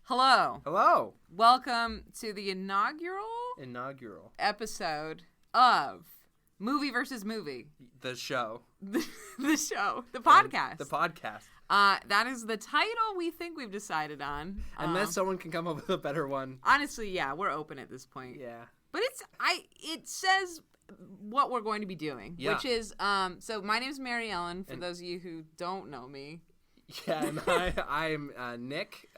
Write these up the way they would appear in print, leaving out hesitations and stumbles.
Hello. Hello. Welcome to the inaugural episode of Movie versus Movie. The show. The show. The podcast. The podcast. That is the title we think we've decided on. Unless someone can come up with a better one. Honestly, yeah, we're open at this point. Yeah. But it says what we're going to be doing, which is, so my name is Mary Ellen, for those of you who don't know me. Yeah, and I'm Nick,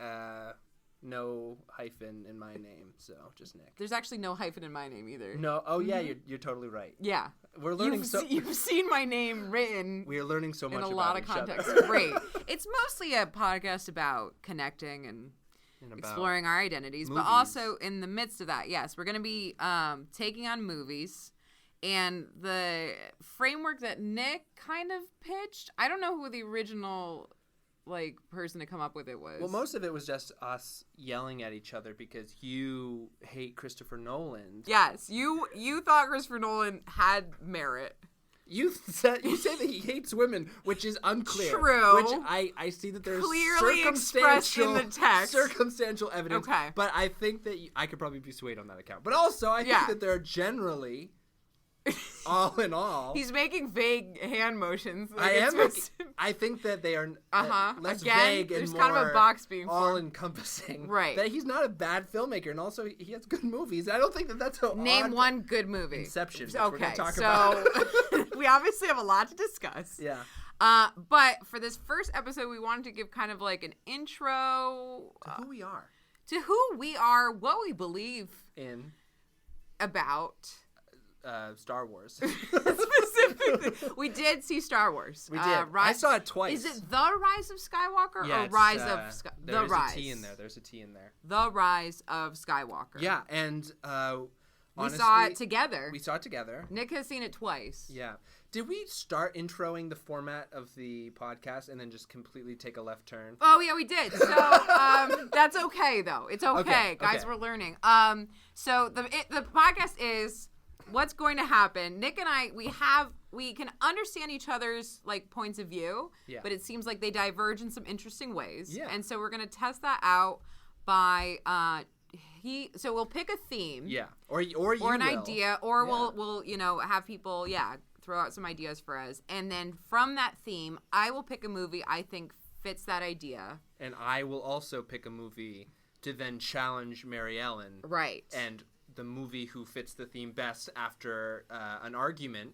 no hyphen in my name, so just Nick. There's actually no hyphen in my name either. No, yeah, you're totally right. Yeah. We're learning You've seen my name written. We are learning so much in a about lot of each context. other. Great. It's mostly a podcast about connecting and exploring our identities, movies. but also in the midst of that, yes, we're going to be taking on movies. And the framework that Nick kind of pitched, I don't know who the original person to come up with it was. Well, most of it was just us yelling at each other because you hate Christopher Nolan. Yes, you thought Christopher Nolan had merit. You say that he hates women, which is unclear. True. Which I see that there's clearly expressed in the text. Circumstantial evidence. Okay. But I think that I could probably be swayed on that account. But also, I think that there are generally, all in all, he's making vague hand motions. I think that they are less Again, vague and there's more kind of a box being all-encompassing. Right. That he's not a bad filmmaker, and also he has good movies. I don't think that that's Name one good movie. Inception. Okay, so we obviously have a lot to discuss. Yeah. But for this first episode, we wanted to give kind of like an intro to who we are. To who we are, what we believe in about Star Wars. Specifically, we did see Star Wars. We did. I saw it twice. Is it The Rise of Skywalker or Rise of Skywalker? There's a T in there. There's a T in there. The Rise of Skywalker. Yeah, and honestly, we saw it together. Nick has seen it twice. Yeah. Did we start introing the format of the podcast and then just completely take a left turn? Oh, yeah, we did. So that's okay, though. It's okay. Guys, we're learning. So the podcast is what's going to happen. Nick and I, we can understand each other's points of view, but it seems like they diverge in some interesting ways. Yeah. And so we're going to test that out by so we'll pick a theme. Yeah. Or an idea, or we'll have people throw out some ideas for us, and then from that theme, I will pick a movie I think fits that idea. And I will also pick a movie to then challenge Mary Ellen. Right. And the movie who fits the theme best after an argument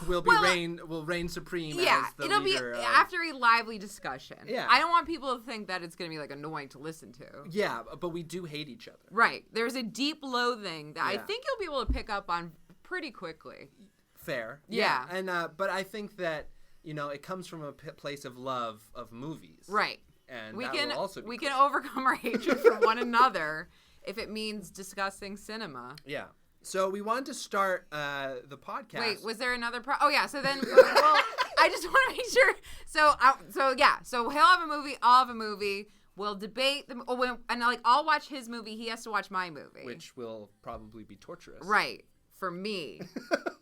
will reign supreme. Yeah, as the it'll leader be after a lively discussion. Yeah, I don't want people to think that it's going to be annoying to listen to. Yeah, but we do hate each other. Right. There's a deep loathing that I think you'll be able to pick up on pretty quickly. Fair. Yeah. And but I think that it comes from a place of love of movies. Right. And we can overcome our hatred for one another. If it means discussing cinema. Yeah. So we wanted to start the podcast. Wait, was there another oh, yeah. So then, I just want to make sure. So he'll have a movie, I'll have a movie. We'll debate them. And I'll watch his movie. He has to watch my movie. Which will probably be torturous. Right. For me.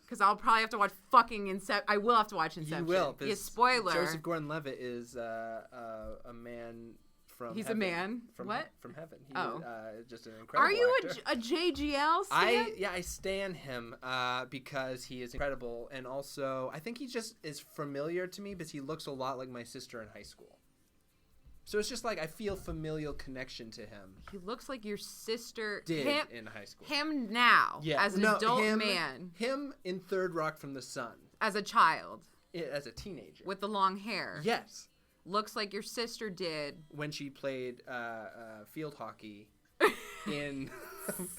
Because I'll probably have to watch fucking Inception. I will have to watch Inception. You will. Yeah, spoiler. Joseph Gordon-Levitt is a man from He's heaven. A man? From heaven. He's just an incredible Are you actor. a JGL stan? I stan him because he is incredible. And also, I think he just is familiar to me because he looks a lot like my sister in high school. So it's just I feel familial connection to him. He looks like your sister did in high school. Him now, as an adult man. Him in Third Rock from the Sun. As a child. As a teenager. With the long hair. Yes. Looks like your sister did. When she played field hockey in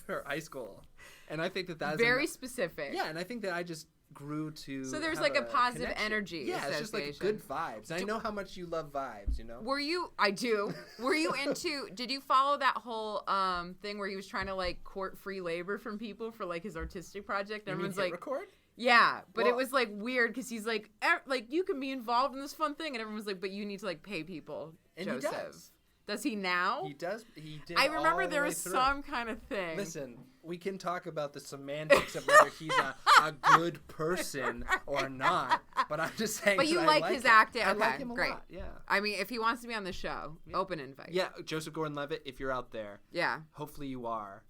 her high school. And I think that is very specific. Yeah, and I think that I just grew to So there's a positive energy. Yeah, it's just good vibes. I know how much you love vibes, Were you I do. Were you into did you follow that whole thing where he was trying to court free labor from people for his artistic project? Everyone's record? Yeah, but it was weird because he's you can be involved in this fun thing, and everyone's but you need to pay people. And Joseph. He does. Does he now? He does. He did. I remember all the there way was through. some kind of thing. Listen, we can talk about the semantics of whether he's a good person or not, but I'm just saying. But you that like I his him. acting. I Okay, like him a great. lot. Yeah. I mean, if he wants to be on the show, open invite. Yeah, Joseph Gordon-Levitt, if you're out there, Yeah. hopefully you are.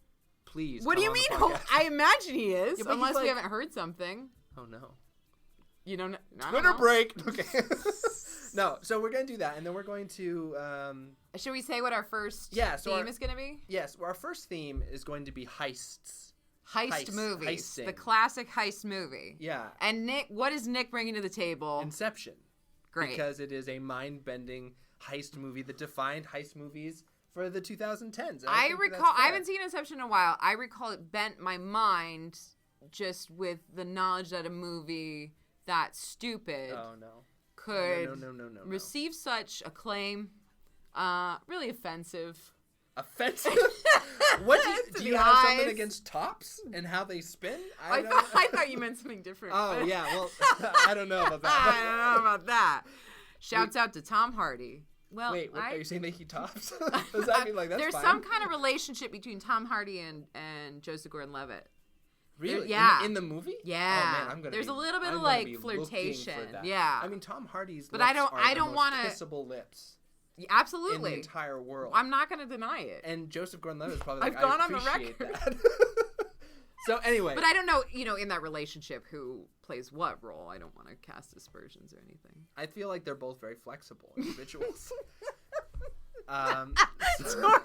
Please. What do you come mean? on the podcast. I imagine he is, Yeah, but unless he's we like- haven't heard something. Oh no. You don't know. I don't Twitter know. break. Okay. No, so we're gonna do that, and then we're going to. Should we say what our first so theme is going to be? Yes, our first theme is going to be heists. Heist movies. heisting. The classic heist movie. Yeah. And Nick, what is Nick bringing to the table? Inception. Great. Because it is a mind-bending heist movie that defined heist movies for the 2010s. And I think recall, that's I fair. haven't seen Inception in a while. I recall it bent my mind just with the knowledge that a movie that stupid Oh no. could No. receive such acclaim. Really offensive. Offensive. What To do you the have something eyes. against tops and how they spin? I thought you meant something different. Oh yeah, well I don't know about I that. don't know about that. Shouts out to Tom Hardy. Well, Wait, what, are you saying that he tops? Does that mean like that's there's fine? some kind of relationship between Tom Hardy and Joseph Gordon-Levitt. Really? Yeah. In the movie? Yeah. Oh man, I'm gonna. There's be, a little bit I'm of, gonna like, be looking flirtation. for that. Yeah. I mean, Tom Hardy's But lips I don't are the most wanna- kissable lips Yeah, in the absolutely. entire world. I'm not going to deny it. And Joseph Gordon-Levitt is probably like, I've gone I on the appreciate record. that. So anyway, But I don't know, in that relationship, who plays what role. I don't want to cast aspersions or anything. I feel like they're both very flexible individuals. Sorry.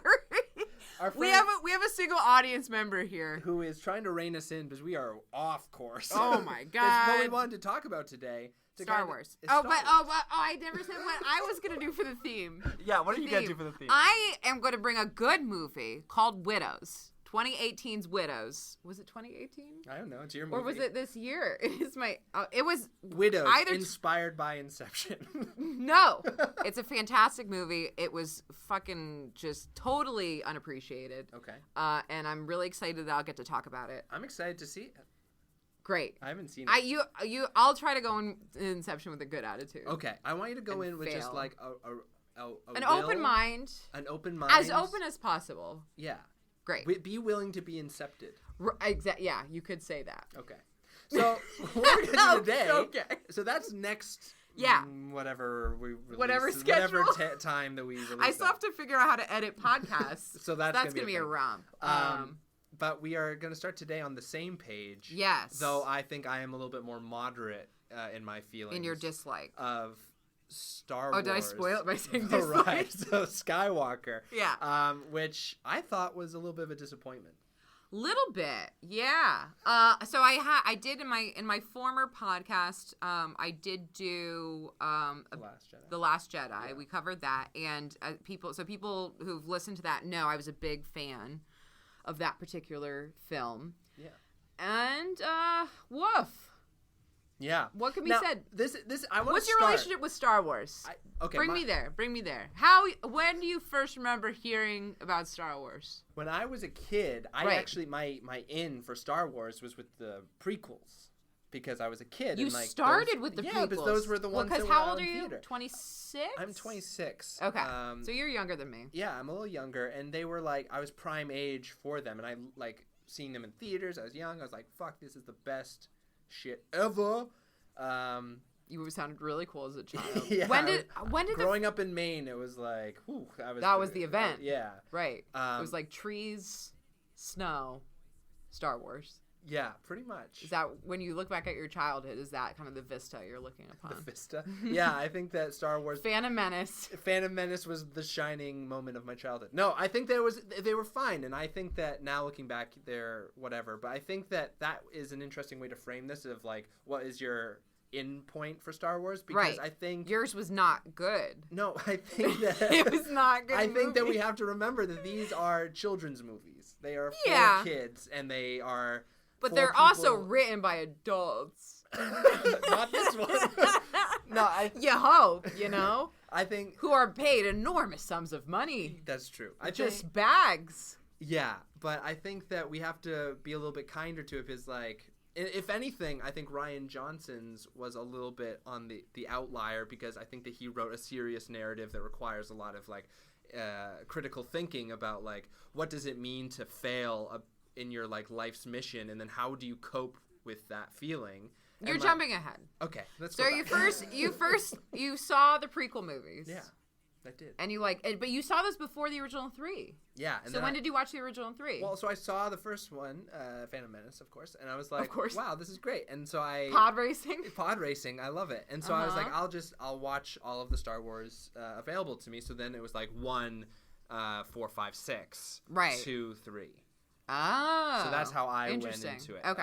Our We friend have a single audience member here. who is trying to rein us in because we are off course. Oh my That's what we God. wanted to talk about today. Star Wars. It's Oh, Star but Wars. I never said what I was gonna do for the theme. Yeah, what are The you gonna theme. do for the theme? I am going to bring a good movie called Widows. 2018's Widows. Was it 2018? I don't know. It's your movie. Or was it this year? It is my. It was Widows, either inspired by Inception. no. It's a fantastic movie. It was fucking just totally unappreciated. Okay. And I'm really excited that I'll get to talk about it. I'm excited to see it. Great. I haven't seen it. I'll try to go in Inception with a good attitude. Okay. I want you to go And in with just fail. like An will, open mind. An open mind. As open as possible. Yeah. Great. Be willing to be incepted. Yeah, you could say that. Okay. So what we're gonna do today. Okay. So that's next. Yeah. Whatever we release, Whatever whatever schedule. time that we release. I still have to figure out how to edit podcasts. So that's gonna gonna be a thing. romp. But we are gonna start today on the same page. Yes. Though I think I am a little bit more moderate in my feelings. In your dislike. Of Star Wars. Oh, did I spoil it by saying The dislike? Rise of Skywalker. Yeah. Which I thought was a little bit of a disappointment. Little bit, yeah. So I did in my former podcast, I did do The Last Jedi. Yeah. We covered that, and people who've listened to that know I was a big fan of that particular film. Yeah. And woof. Yeah. What can be Now, said? This I want to What's your relationship with Star Wars? Bring me there. When do you first remember hearing about Star Wars? When I was a kid, I actually my in for Star Wars was with the prequels because I was a kid. You and like started with the prequels. Yeah, because those were the ones that because were how out old are in you? theater. 26? I'm 26. Okay. So you're younger than me. Yeah, I'm a little younger, and they were like, I was prime age for them, and I like seeing them in theaters. I was young. I was like, fuck, this is the best shit ever. You sounded really cool as a child. Yeah, when did growing up in Maine, it was like, whew, that was the event. Yeah. Right. It was like trees, snow, Star Wars. Yeah, pretty much. Is that when you look back at your childhood? Is that kind of the vista you're looking upon? The vista? Yeah, I think that Star Wars. Phantom Menace was the shining moment of my childhood. No, I think they were fine, and I think that now looking back, they're whatever. But I think that is an interesting way to frame this of like, what is your in point for Star Wars? Because I think yours was not good. No, I think that it was not good. I think that we have to remember that these are children's movies. They are for kids, and they are. But they're also written by adults. Not this one. No, you hope, I think who are paid enormous sums of money. That's true. Just bags. Yeah, but I think that we have to be a little bit kinder to it because, like, if anything, I think Rian Johnson's was a little bit on the outlier because I think that he wrote a serious narrative that requires a lot of, like, critical thinking about like what does it mean to fail in your like life's mission, and then how do you cope with that feeling. You're jumping ahead. Okay, let's so go back. you saw the prequel movies. Yeah, I did. And you but you saw those before the original 3. Yeah. And so when did you watch the original 3? Well, so I saw the first one, Phantom Menace, of course, and I was like, wow, this is great. And so Pod racing, I love it. And so I was like, I'll watch all of the Star Wars available to me. So then it was like 1, 4, 5, 6, right, 2, 3. Oh, so that's how I went into it. Okay.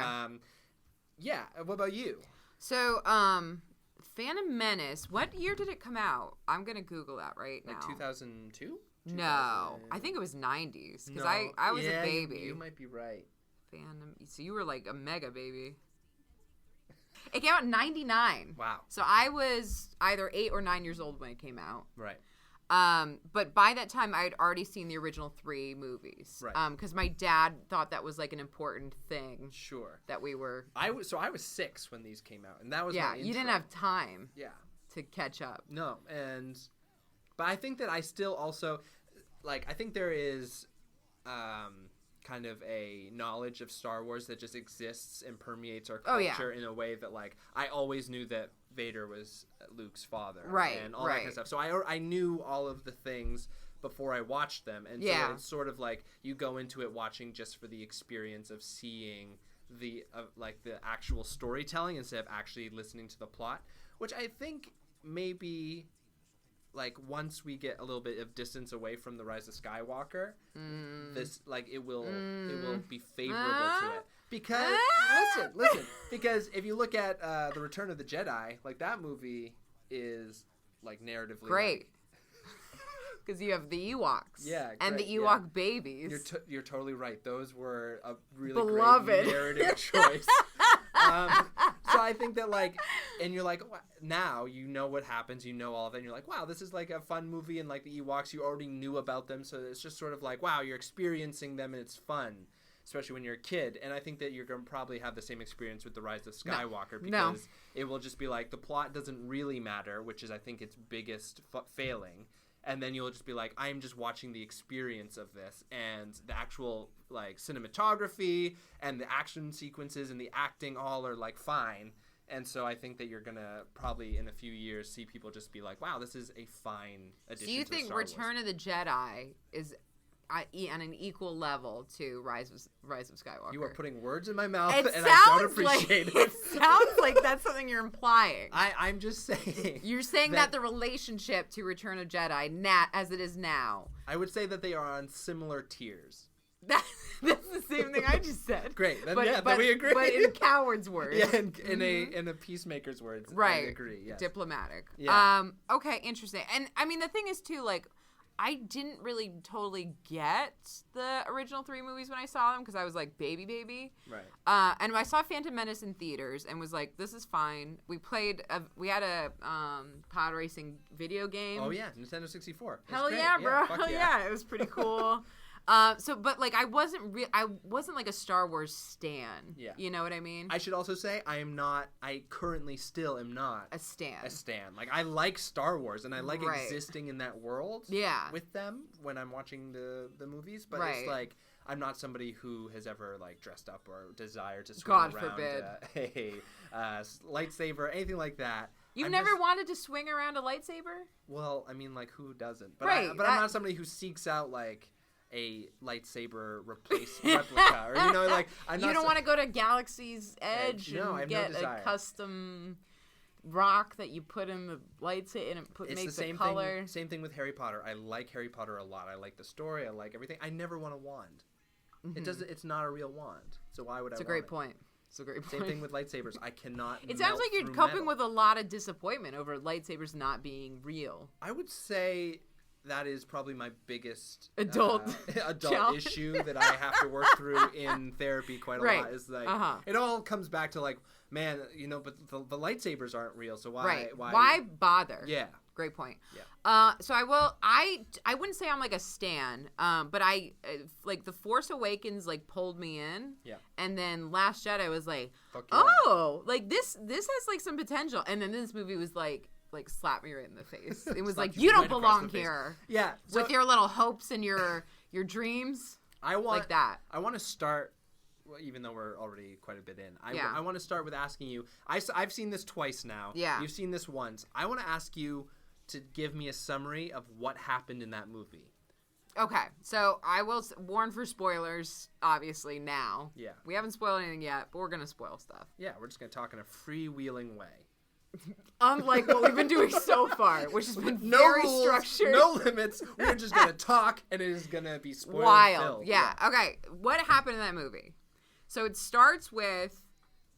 Yeah. What about you? So, Phantom Menace. What year did it come out? I'm gonna Google that right now. Like 2002? No, I think it was 90s because I was a baby. You might be right. Phantom. So you were like a mega baby. It came out in 99. Wow. So I was either 8 or 9 years old when it came out. Right. But by that time, I had already seen the original 3 movies. Right. Because my dad thought that was like an important thing. Sure. That we were. I was 6 when these came out, and that was my intro. You didn't have time. Yeah. To catch up. No, but I think that I still also, like, I think there is, kind of a knowledge of Star Wars that just exists and permeates our culture in a way that, like, I always knew that Vader was Luke's father, right, and all that kind of stuff. So I knew all of the things before I watched them, and so it's sort of like you go into it watching just for the experience of seeing the like the actual storytelling instead of actually listening to the plot, which I think maybe. Like once we get a little bit of distance away from the Rise of Skywalker, this like it will be favorable to it. Because listen, because if you look at the Return of the Jedi, like that movie is like narratively great. Because you have the Ewoks, and the Ewok babies. You're totally right. Those were a really beloved great narrative choice. So I think that like, and you're like, now you know what happens, you know all of it, and you're like, wow, this is like a fun movie, and like the Ewoks, you already knew about them, so it's just sort of like, wow, you're experiencing them, and it's fun, especially when you're a kid. And I think that you're going to probably have the same experience with the Rise of Skywalker, because it will just be like, the plot doesn't really matter, which is I think its biggest failing. And then you'll just be like, I'm just watching the experience of this, and the actual like cinematography and the action sequences and the acting all are like fine. And so I think that you're gonna probably in a few years see people just be like, wow, this is a fine addition. Do you to think Star Wars. Return of the Jedi is on an equal level to Rise of Skywalker? You are putting words in my mouth, and I don't appreciate it. It sounds like that's something you're implying. I'm just saying. You're saying that the relationship to Return of Jedi, as it is now. I would say that they are on similar tiers. That's the same thing I just said. Great, then then we agree. But in coward's words. Yeah, in a peacemaker's words. Right. I agree. Yes. Diplomatic. Yeah. Okay. Interesting. And I mean, the thing is too, like, I didn't really totally get the original 3 movies when I saw them because I was like baby. Right. And I saw Phantom Menace in theaters and was like, this is fine. We had a pod racing video game. Oh yeah, Nintendo 64. Hell yeah, bro. Hell yeah. It was pretty cool. But like I wasn't like a Star Wars stan. Yeah. You know what I mean? I should also say I currently still am not a stan. Like I like Star Wars and I like existing in that world with them when I'm watching the movies, but it's like I'm not somebody who has ever like dressed up or desired to swing around a lightsaber, anything like that. You've never wanted to swing around a lightsaber? Well, I mean, like who doesn't? But I'm not somebody who seeks out like a lightsaber replica, or like I'm not you don't want to go to Galaxy's Edge and get a custom rock that you put in the lightsaber and it makes the color. Same thing with Harry Potter. I like Harry Potter a lot. I like the story. I like everything. I never want a wand. Mm-hmm. It's not a real wand. So why would I? It's a great point. It's a great point. Same thing with lightsabers. I cannot. It sounds like you're coping with a lot of disappointment over lightsabers not being real. I would say that is probably my biggest adult issue that I have to work through in therapy quite a lot. Is like it all comes back to like, man, but the lightsabers aren't real, so why bother? Yeah, great point. Yeah. So I wouldn't say I'm like a stan, but I like The Force Awakens like pulled me in. Yeah. And then Last Jedi was like, fuck yeah. oh, like this has like some potential, and then this movie was like, like slapped me right in the face. It was Slapped like, you don't right across belong the face. here. Yeah. So With your little hopes and your dreams. Like that. I want to start, well, even though we're already quite a bit in. I want to start with asking you. I've seen this twice now. Yeah. You've seen this once. I want to ask you to give me a summary of what happened in that movie. Okay, so I will warn for spoilers, obviously, now. Yeah. We haven't spoiled anything yet, but we're going to spoil stuff. Yeah, we're just going to talk in a freewheeling way. Unlike what we've been doing so far, which has been No very rules, structured. no limits. We're just going to talk, and it is going to be spoiler Wild. filled. Yeah. Okay, what happened in that movie? So it starts with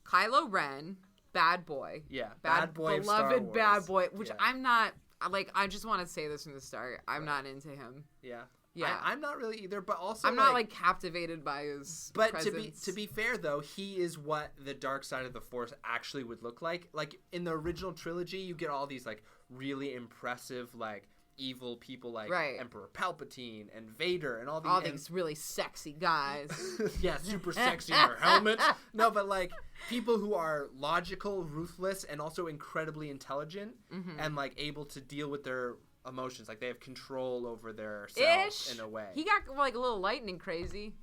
Kylo Ren, bad boy. Yeah, bad boy of Star beloved Wars. bad boy, which Yeah. I'm not, like, I just want to say this from the start. I'm not into him. Yeah. Yeah. I'm not really either, but also I'm not, like, captivated by his presence. to be fair though, he is what the dark side of the Force actually would look like. Like in the original trilogy, you get all these like really impressive like evil people like Emperor Palpatine and Vader and all these really sexy guys. yeah, super sexy in their helmets. No, but like people who are logical, ruthless, and also incredibly intelligent and like able to deal with their emotions. Like they have control over their selves in a way. He got like a little lightning crazy.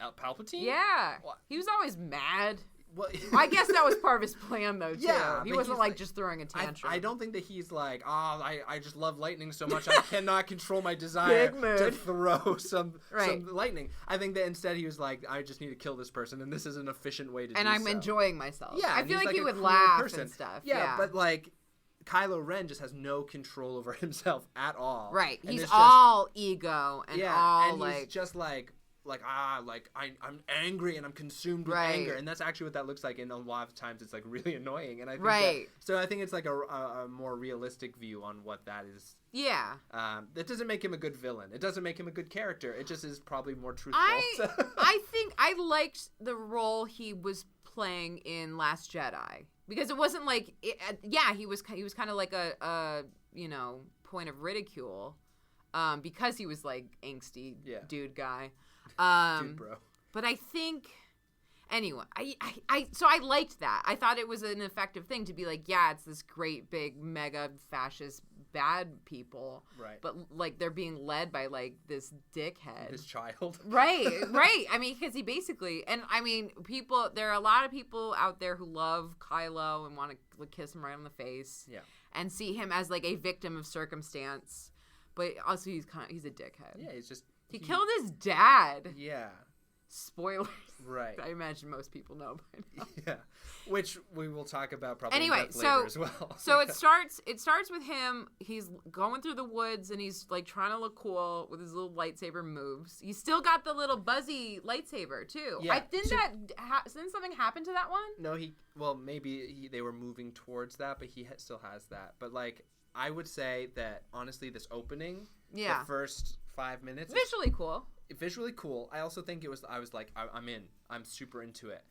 Palpatine? Yeah. What? He was always mad. Well, I guess that was part of his plan, though, too. Yeah, he but wasn't he's like like- just throwing a tantrum. I don't think that he's like, I just love lightning so much I cannot control my desire Big mood. to throw some Right. lightning. I think that instead he was like, I just need to kill this person, and this is an efficient way to do And so. I'm enjoying myself. Yeah, I and feel he's like he a would cool laugh person. and stuff. Yeah, but like Kylo Ren just has no control over himself at all. Right. And He's it's just- all ego and all and like he's just like I'm angry and I'm consumed with Right. anger, and that's actually what that looks like. And a lot of times it's like really annoying, and I think Right. so I think it's like a more realistic view on what that is. yeah. That doesn't make him a good villain. It doesn't make him a good character. It just is probably more truthful. I think I liked the role he was playing in Last Jedi because it wasn't like he was kind of like a point of ridicule because he was like angsty dude guy. Dude, bro. But I think anyway, so I liked that. I thought it was an effective thing to be like, yeah, it's this great big mega fascist bad people, Right. but like they're being led by like this dickhead, His child. right. I mean, because he basically, and I mean, there are a lot of people out there who love Kylo and want to kiss him right on the face, and see him as like a victim of circumstance, but also he's a dickhead. Yeah, he's just He killed his dad. Yeah. Spoilers. Right. I imagine most people know by now. Yeah. Which we will talk about probably Anyway, later as well. So it starts with him. He's going through the woods and he's like trying to look cool with his little lightsaber moves. He's still got the little buzzy lightsaber too. Yeah. Didn't something happen to that one? No, maybe they were moving towards that, but he still has that. But like I would say that honestly this opening, the first 5 minutes visually cool. I also think I was like, I'm in. I'm super into it.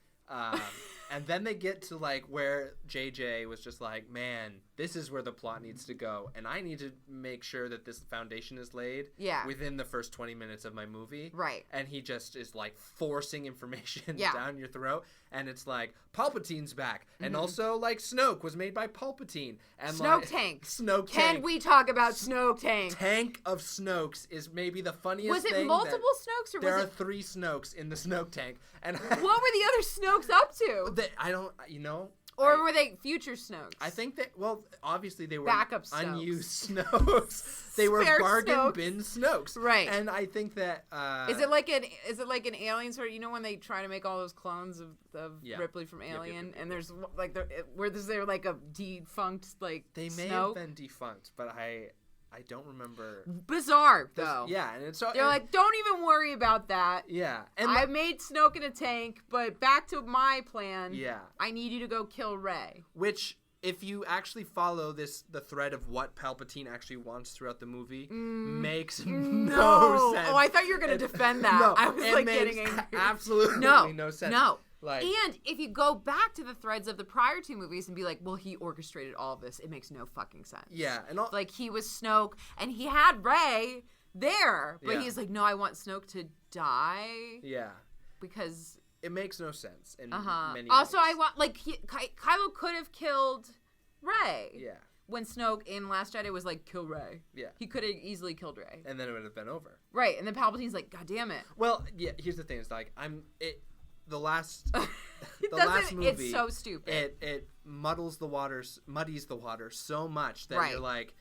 And then they get to like where JJ was just like, man, this is where the plot needs to go, and I need to make sure that this foundation is laid within the first 20 minutes of my movie. Right. And he just is like forcing information down your throat, and it's like Palpatine's back, and also like Snoke was made by Palpatine, and Snoke Tank. Snoke Can Tank. we talk about Snoke Tank? Tank of Snokes is maybe the funniest Was it thing. multiple Snokes or There was are 3 Snokes in the Snoke Tank, and what were the other Snokes up to? I don't, Or were they future Snokes? I think that, well, obviously they were Backup Snokes. unused Snokes. They were Spare bargain Snokes. bin Snokes. Right. And I think that Is it like an Alien sort of, when they try to make all those clones of Ripley from Alien, and there's like is there like a defunct like they may Snoke? have been defunct, but I don't remember. Bizarre though. Yeah, and it's they're like, don't even worry about that. Yeah, and I made Snoke in a tank, but back to my plan. Yeah, I need you to go kill Rey. Which, if you actually follow the thread of what Palpatine actually wants throughout the movie, makes no sense. Oh, I thought you were gonna defend that. No, I was it like makes getting angry. Absolutely no sense. No. Like, and if you go back to the threads of the prior 2 movies and be like, well, he orchestrated all of this, it makes no fucking sense. Yeah, and like he was Snoke and he had Rey there, but he's like, no, I want Snoke to die. Yeah, because it makes no sense in many also, ways. I want Kylo could have killed Rey. Yeah. when Snoke in Last Jedi was like, kill Rey. Yeah. He could have easily killed Rey. And then it would have been over. Right, and then Palpatine's like, God damn it. Well, yeah, here's the thing. It's like, the last movie. It's so stupid. It muddies the water so much that you're like,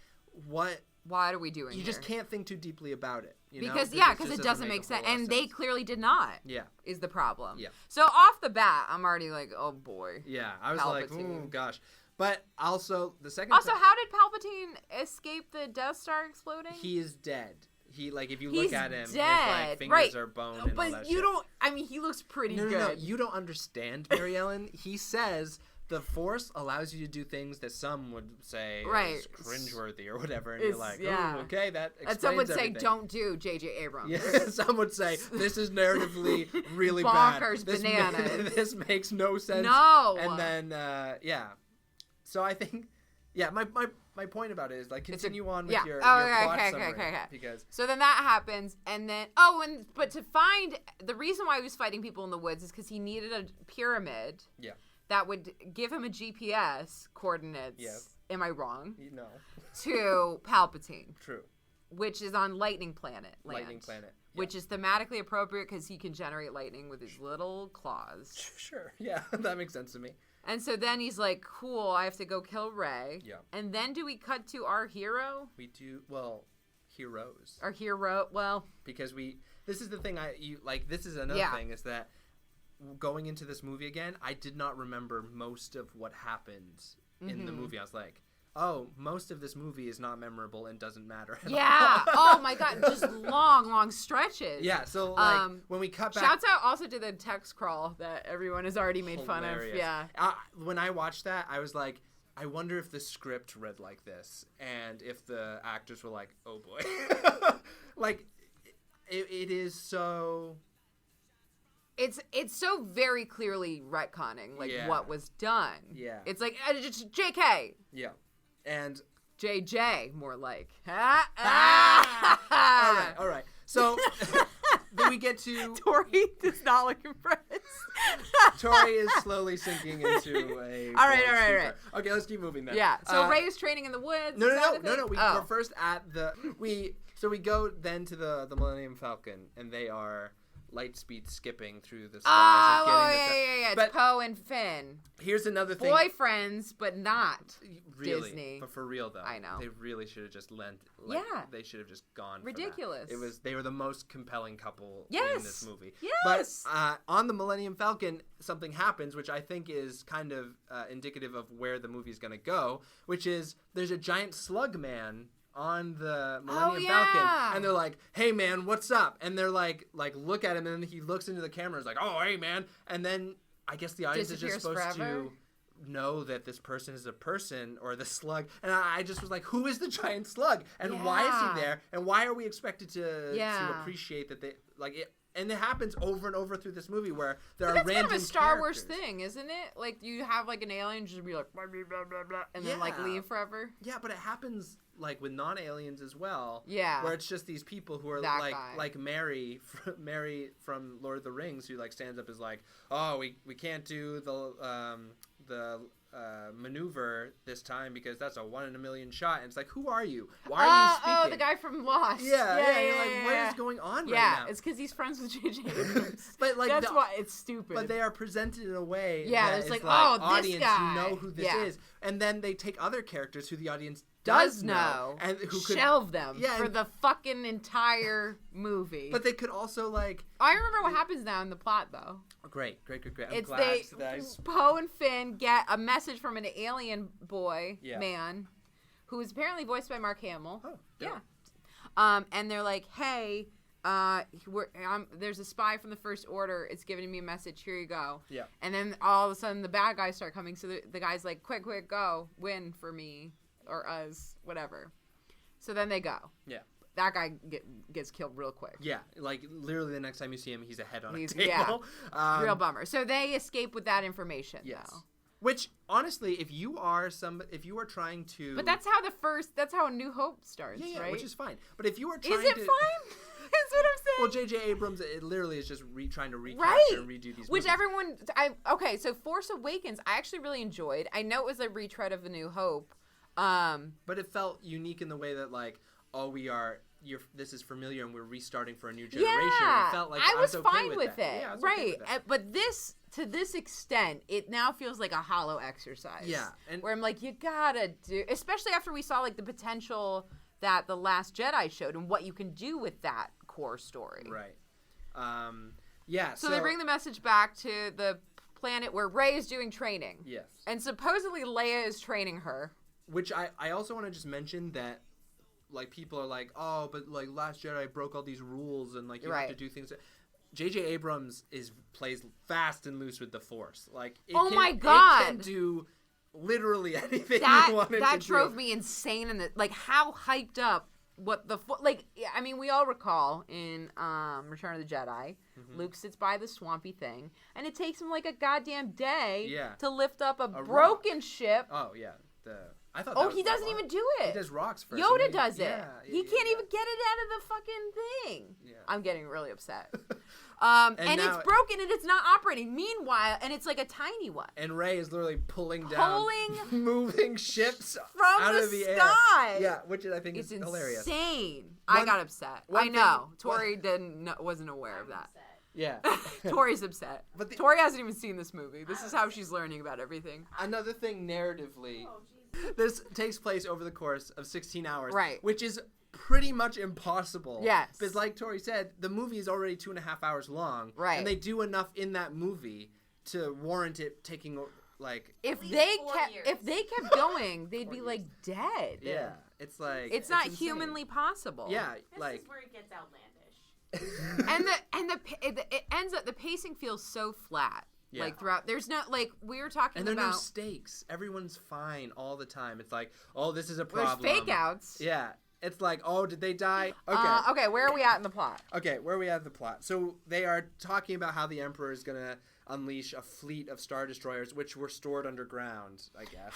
what? Why are we doing You just can't think too deeply about it. Because it doesn't make sense. And they clearly did not. Yeah. Is the problem. Yeah. So off the bat, I'm already like, oh boy. Yeah, I was like, oh gosh. But also, the second Also, how did Palpatine escape the Death Star exploding? He is dead. He, like, if you look at him, his, like, fingers right. are bone and all that But you shit. don't, I mean, he looks pretty good. No, you don't understand, Mary Ellen. He says the Force allows you to do things that some would say is cringeworthy or whatever, and you're like, oh, okay, that explains and some would everything. say, don't do J.J. Abrams. Yeah, some would say, this is narratively really bonkers bad. bananas. This makes no sense. No. And then, yeah. So I think, yeah, my point about it is, like, continue on with your plot summary. Because so then that happens, and then, but to find, the reason why he was fighting people in the woods is because he needed a pyramid. Yeah. That would give him a GPS coordinates. Yes. Am I wrong? No. To Palpatine. True. Which is on Lightning Planet land. Lightning Planet. Yeah. Which is thematically appropriate because he can generate lightning with his little claws. Sure. Yeah, that makes sense to me. And so then he's like, cool, I have to go kill Rey. Yeah. And then do we cut to our hero? We do, well, heroes. Our hero, well. Because this is the thing this is another thing, is that going into this movie again, I did not remember most of what happened in the movie. I was like, oh, most of this movie is not memorable and doesn't matter at all. Oh my god, just long stretches. Yeah, so like when we cut back, shouts out also to the text crawl that everyone has already made fun of. Yeah. When I watched that, I was like, I wonder if the script read like this and if the actors were like, oh boy. Like it is so It's so very clearly retconning what was done. Yeah. It's like JK. Yeah. And JJ, more like. All right. So then we get to Tori does not look impressed. Tori is slowly sinking into a. All right. Okay, let's keep moving then. Yeah. So Rey is training in the woods. No. We're first at we go then to the Millennium Falcon, and they are light speed skipping through the stars. Yeah. It's Poe and Finn. Here's another thing. Boyfriends, but not really, Disney. But for real though, I know. They really should have just lent. They should have just gone. Ridiculous. For that. They were the most compelling couple in this movie. Yes. But on the Millennium Falcon, something happens, which I think is kind of indicative of where the movie is going to go. Which is there's a giant slug man on the Millennium Falcon, and they're like, hey man, what's up? And they're like look at him, and then he looks into the camera and is like, oh hey man, and then I guess the audience is just supposed to know that this person is a person, or the slug, and I just was like, who is the giant slug, and why is he there, and why are we expected to appreciate that they like it? And it happens over and over through this movie where there are random kind of a Star characters. Wars thing, isn't it? Like you have like an alien just be like blah blah blah blah blah, and then like leave forever. Yeah, but it happens like with non-aliens as well. Yeah, where it's just these people who are like Mary from Lord of the Rings, who like stands up as like, oh, we can't do the maneuver this time because that's a 1 in a million shot. And it's like, who are you? Why are you speaking? Oh, the guy from Lost. Yeah. You're like, what is going on right now? Yeah, it's because he's friends with J.J. Abrams. But like that's why it's stupid. But they are presented in a way that it's is like, audience this guy. who know who this is, and then they take other characters who the audience does know and who could shelve them for the fucking entire movie. But they could also like. I remember what happens now in the plot though. Great. I'm glad Poe and Finn get a message from an alien boy man, who is apparently voiced by Mark Hamill. Oh, yeah. And they're like, hey, there's a spy from the First Order. It's giving me a message. Here you go. Yeah. And then all of a sudden the bad guys start coming. So the guy's like, quick, go, win for me. Or us, whatever. So then they go. Yeah. That guy gets killed real quick. Yeah, like literally the next time you see him, he's a head on a table. Yeah. Real bummer. So they escape with that information. Yes. Though. Which honestly, if you are trying to, but that's how A New Hope starts, right? Which is fine. But if you are trying to, is it fine? That's what I'm saying. Well, J.J. Abrams, it literally is just trying to recapture and redo these Which movies. so Force Awakens, I actually really enjoyed. I know it was a retread of A New Hope. But it felt unique in the way that like, this is familiar and we're restarting for a new generation. Yeah, it felt like I was okay fine with that. it. Yeah, I was right. okay with that. But to this extent, it now feels like a hollow exercise. Yeah. And where I'm like, you gotta do, especially after we saw like the potential that The Last Jedi showed and what you can do with that core story. Right. Yeah. So they bring the message back to the planet where Rey is doing training. Yes. And supposedly Leia is training her. Which I also want to just mention that, like, people are like, oh, but, like, Last Jedi broke all these rules and, like, you have to do things. J.J. Abrams plays fast and loose with the Force. Like, my God. It can do literally anything you want it to do. That drove me insane. And like, how hyped up I mean, we all recall in Return of the Jedi, Luke sits by the swampy thing, and it takes him, like, a goddamn day to lift up a broken ship. Oh, yeah. I thought. Oh, he doesn't even do it. He does rocks first. Yoda does it. Yeah, he can't even get it out of the fucking thing. Yeah. I'm getting really upset. And now, it's broken and it's not operating. Meanwhile, and it's like a tiny one. And Rey is literally pulling moving ships from out the of the sky. Air. Yeah, which I think is hilarious. It's insane. I got upset. I know. Tori wasn't aware of that. Yeah. Tori's upset. But Tori hasn't even seen this movie. This is how she's learning about everything. Another thing narratively, this takes place over the course of 16 hours. Right. Which is pretty much impossible. Yes. Because like Tori said, the movie is already 2.5 hours long. Right. And they do enough in that movie to warrant it taking, like... If they kept going, they'd be, like, dead. Yeah. It's like... It's not humanly possible. Yeah. This is where it gets outlandish. It ends up, the pacing feels so flat. Yeah. Like throughout, there's no, like, we were talking and there about. are no stakes. Everyone's fine all the time. It's like, oh, this is a problem. There's fake outs. Yeah. It's like, oh, did they die? Okay. Okay, where are we at in the plot? Okay, where are we at in the plot? So they are talking about how the Emperor is going to unleash a fleet of Star Destroyers, which were stored underground, I guess.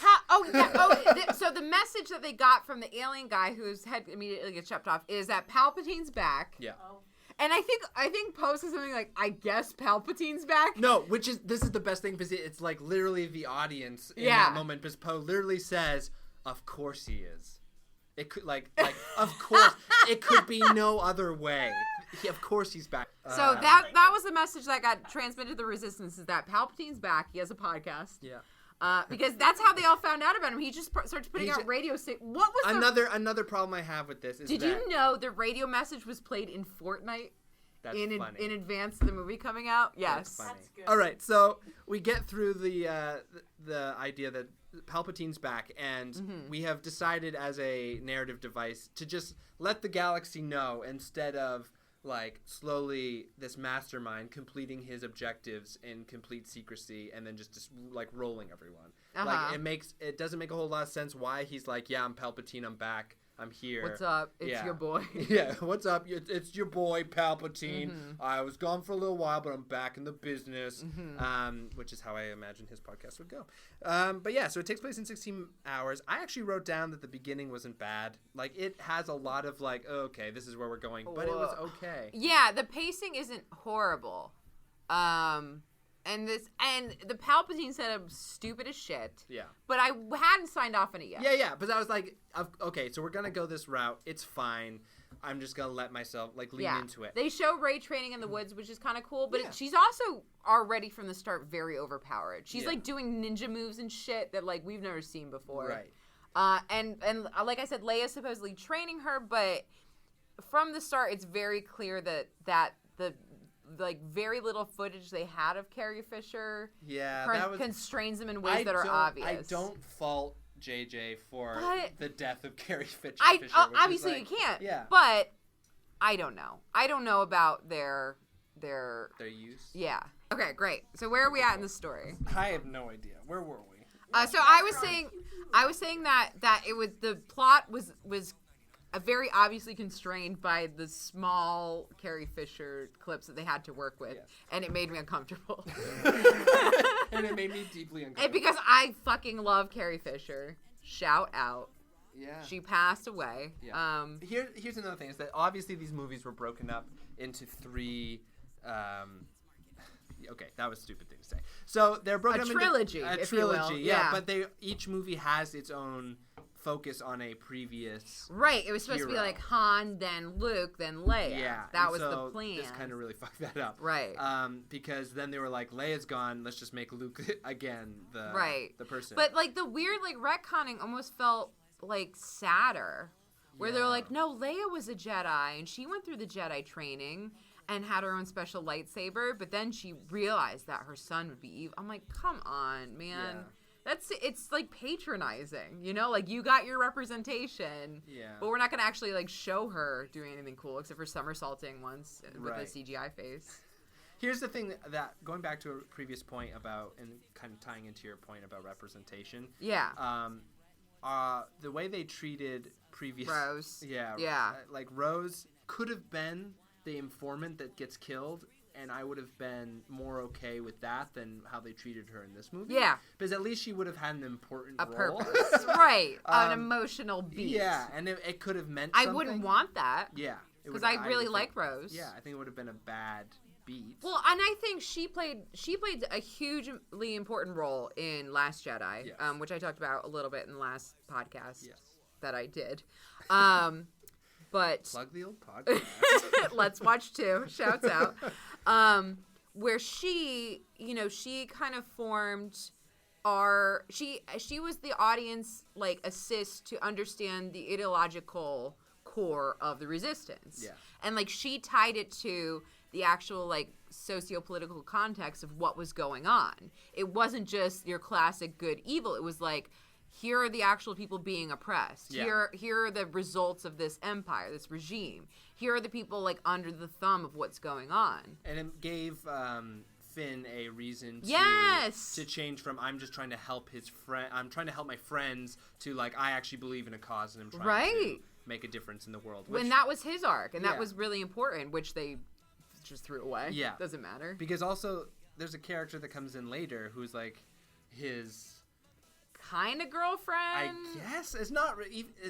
So the message that they got from the alien guy whose head immediately gets chopped off is that Palpatine's back. Yeah. Oh. And I think Poe says something like, I guess Palpatine's back. No, this is the best thing because it's like literally the audience in that moment because Poe literally says, of course he is. It could like of course it could be no other way. Of course he's back. So that was the message that got transmitted to the Resistance is that Palpatine's back. He has a podcast. Yeah. Because that's how they all found out about him. He just starts putting out radio. What was another problem I have with this is Did you know the radio message was played in Fortnite? That's funny. In advance of the movie coming out? Yes. That's good. All right, so we get through the idea that Palpatine's back, and we have decided as a narrative device to just let the galaxy know instead of like slowly this mastermind completing his objectives in complete secrecy and then just like rolling everyone. Like it doesn't make a whole lot of sense why he's like, yeah, I'm Palpatine, I'm back, I'm here. What's up? It's your boy. Yeah, what's up? It's your boy Palpatine. I was gone for a little while, but I'm back in the business. Which is how I imagine his podcast would go. But yeah, so it takes place in 16 hours. I actually wrote down that the beginning wasn't bad. Like, it has a lot of like, oh, okay, this is where we're going, but it was okay. Yeah, the pacing isn't horrible. And the Palpatine setup stupid as shit. Yeah. But I hadn't signed off on it yet. Yeah, but I was like, okay, so we're gonna go this route. It's fine. I'm just gonna let myself like lean into it. They show Rey training in the woods, which is kind of cool. But she's also already from the start very overpowered. She's like doing ninja moves and shit that like we've never seen before. Right. And like I said, Leia's supposedly training her, but from the start, it's very clear that the like very little footage they had of Carrie Fisher constrains them in ways that are obvious. I don't fault JJ for the death of Carrie Fisher. Obviously you can't. Yeah. But I don't know. I don't know about their use. Yeah. Okay, great. So where are we at in the story? I have no idea. Where were we? So I was saying that it was the plot was very obviously constrained by the small Carrie Fisher clips that they had to work with, and it made me uncomfortable. And it made me deeply uncomfortable. And because I fucking love Carrie Fisher. Shout out. Yeah. She passed away. Yeah. Here's another thing, is that obviously these movies were broken up into three... okay, that was a stupid thing to say. So they're broken up into... A trilogy, yeah. But each movie has its own focus on a previous Right. It was supposed to be hero. like Han, then Luke, then Leia. Yeah. That and was so the plan. This kind of really fucked that up. Right. Because then they were like, Leia's gone. Let's just make Luke again the person. But like the weird like retconning almost felt like sadder. Where they're like, no, Leia was a Jedi, and she went through the Jedi training and had her own special lightsaber, but then she realized that her son would be evil. I'm like, come on, man. Yeah. It's like patronizing, you know? Like, you got your representation, but we're not going to actually, like, show her doing anything cool except for somersaulting once with a CGI face. Here's the thing that, going back to a previous point about, and kind of tying into your point about representation. Yeah. The way they treated previous Rose. Yeah. Like Rose could have been the informant that gets killed, and I would have been more okay with that than how they treated her in this movie. Yeah. Because at least she would have had an important role. Purpose. Right. An emotional beat. Yeah, and it could have meant something. I wouldn't want that. Yeah. Because I really like Rose. Yeah, I think it would have been a bad beat. Well, and I think she played a hugely important role in Last Jedi, which I talked about a little bit in the last podcast that I did. But plug the old podcast. Let's watch 2. Shouts out. Where she, she kind of formed she was the audience like assist to understand the ideological core of the resistance. Yeah. And like she tied it to the actual like socio-political context of what was going on. It wasn't just your classic good evil. It was like, here are the actual people being oppressed. Yeah. Here are the results of this empire, this regime. Here are the people like under the thumb of what's going on. And it gave Finn a reason to change from I'm just trying to help his friend. I'm trying to help my friends to like I actually believe in a cause and I'm trying to make a difference in the world. When that was his arc, and that was really important, which they just threw away. Yeah, doesn't matter. Because also there's a character that comes in later who's like his kind of girlfriend. I guess it's not.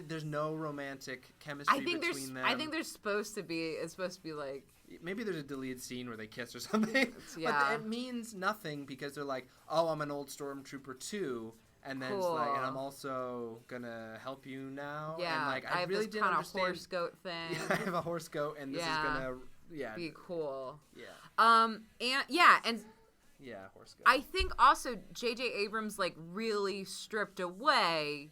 There's no romantic chemistry between them. I think there's supposed to be. It's supposed to be like maybe there's a deleted scene where they kiss or something. Yeah. But it means nothing because they're like, oh, I'm an old stormtrooper too. And then it's like, and I'm also gonna help you now. Yeah, and like I have really this didn't kind understand. Of horse goat thing. Yeah, I have a horse goat, and this is gonna be cool. Yeah. And horse goat. I think also J.J. Abrams like really stripped away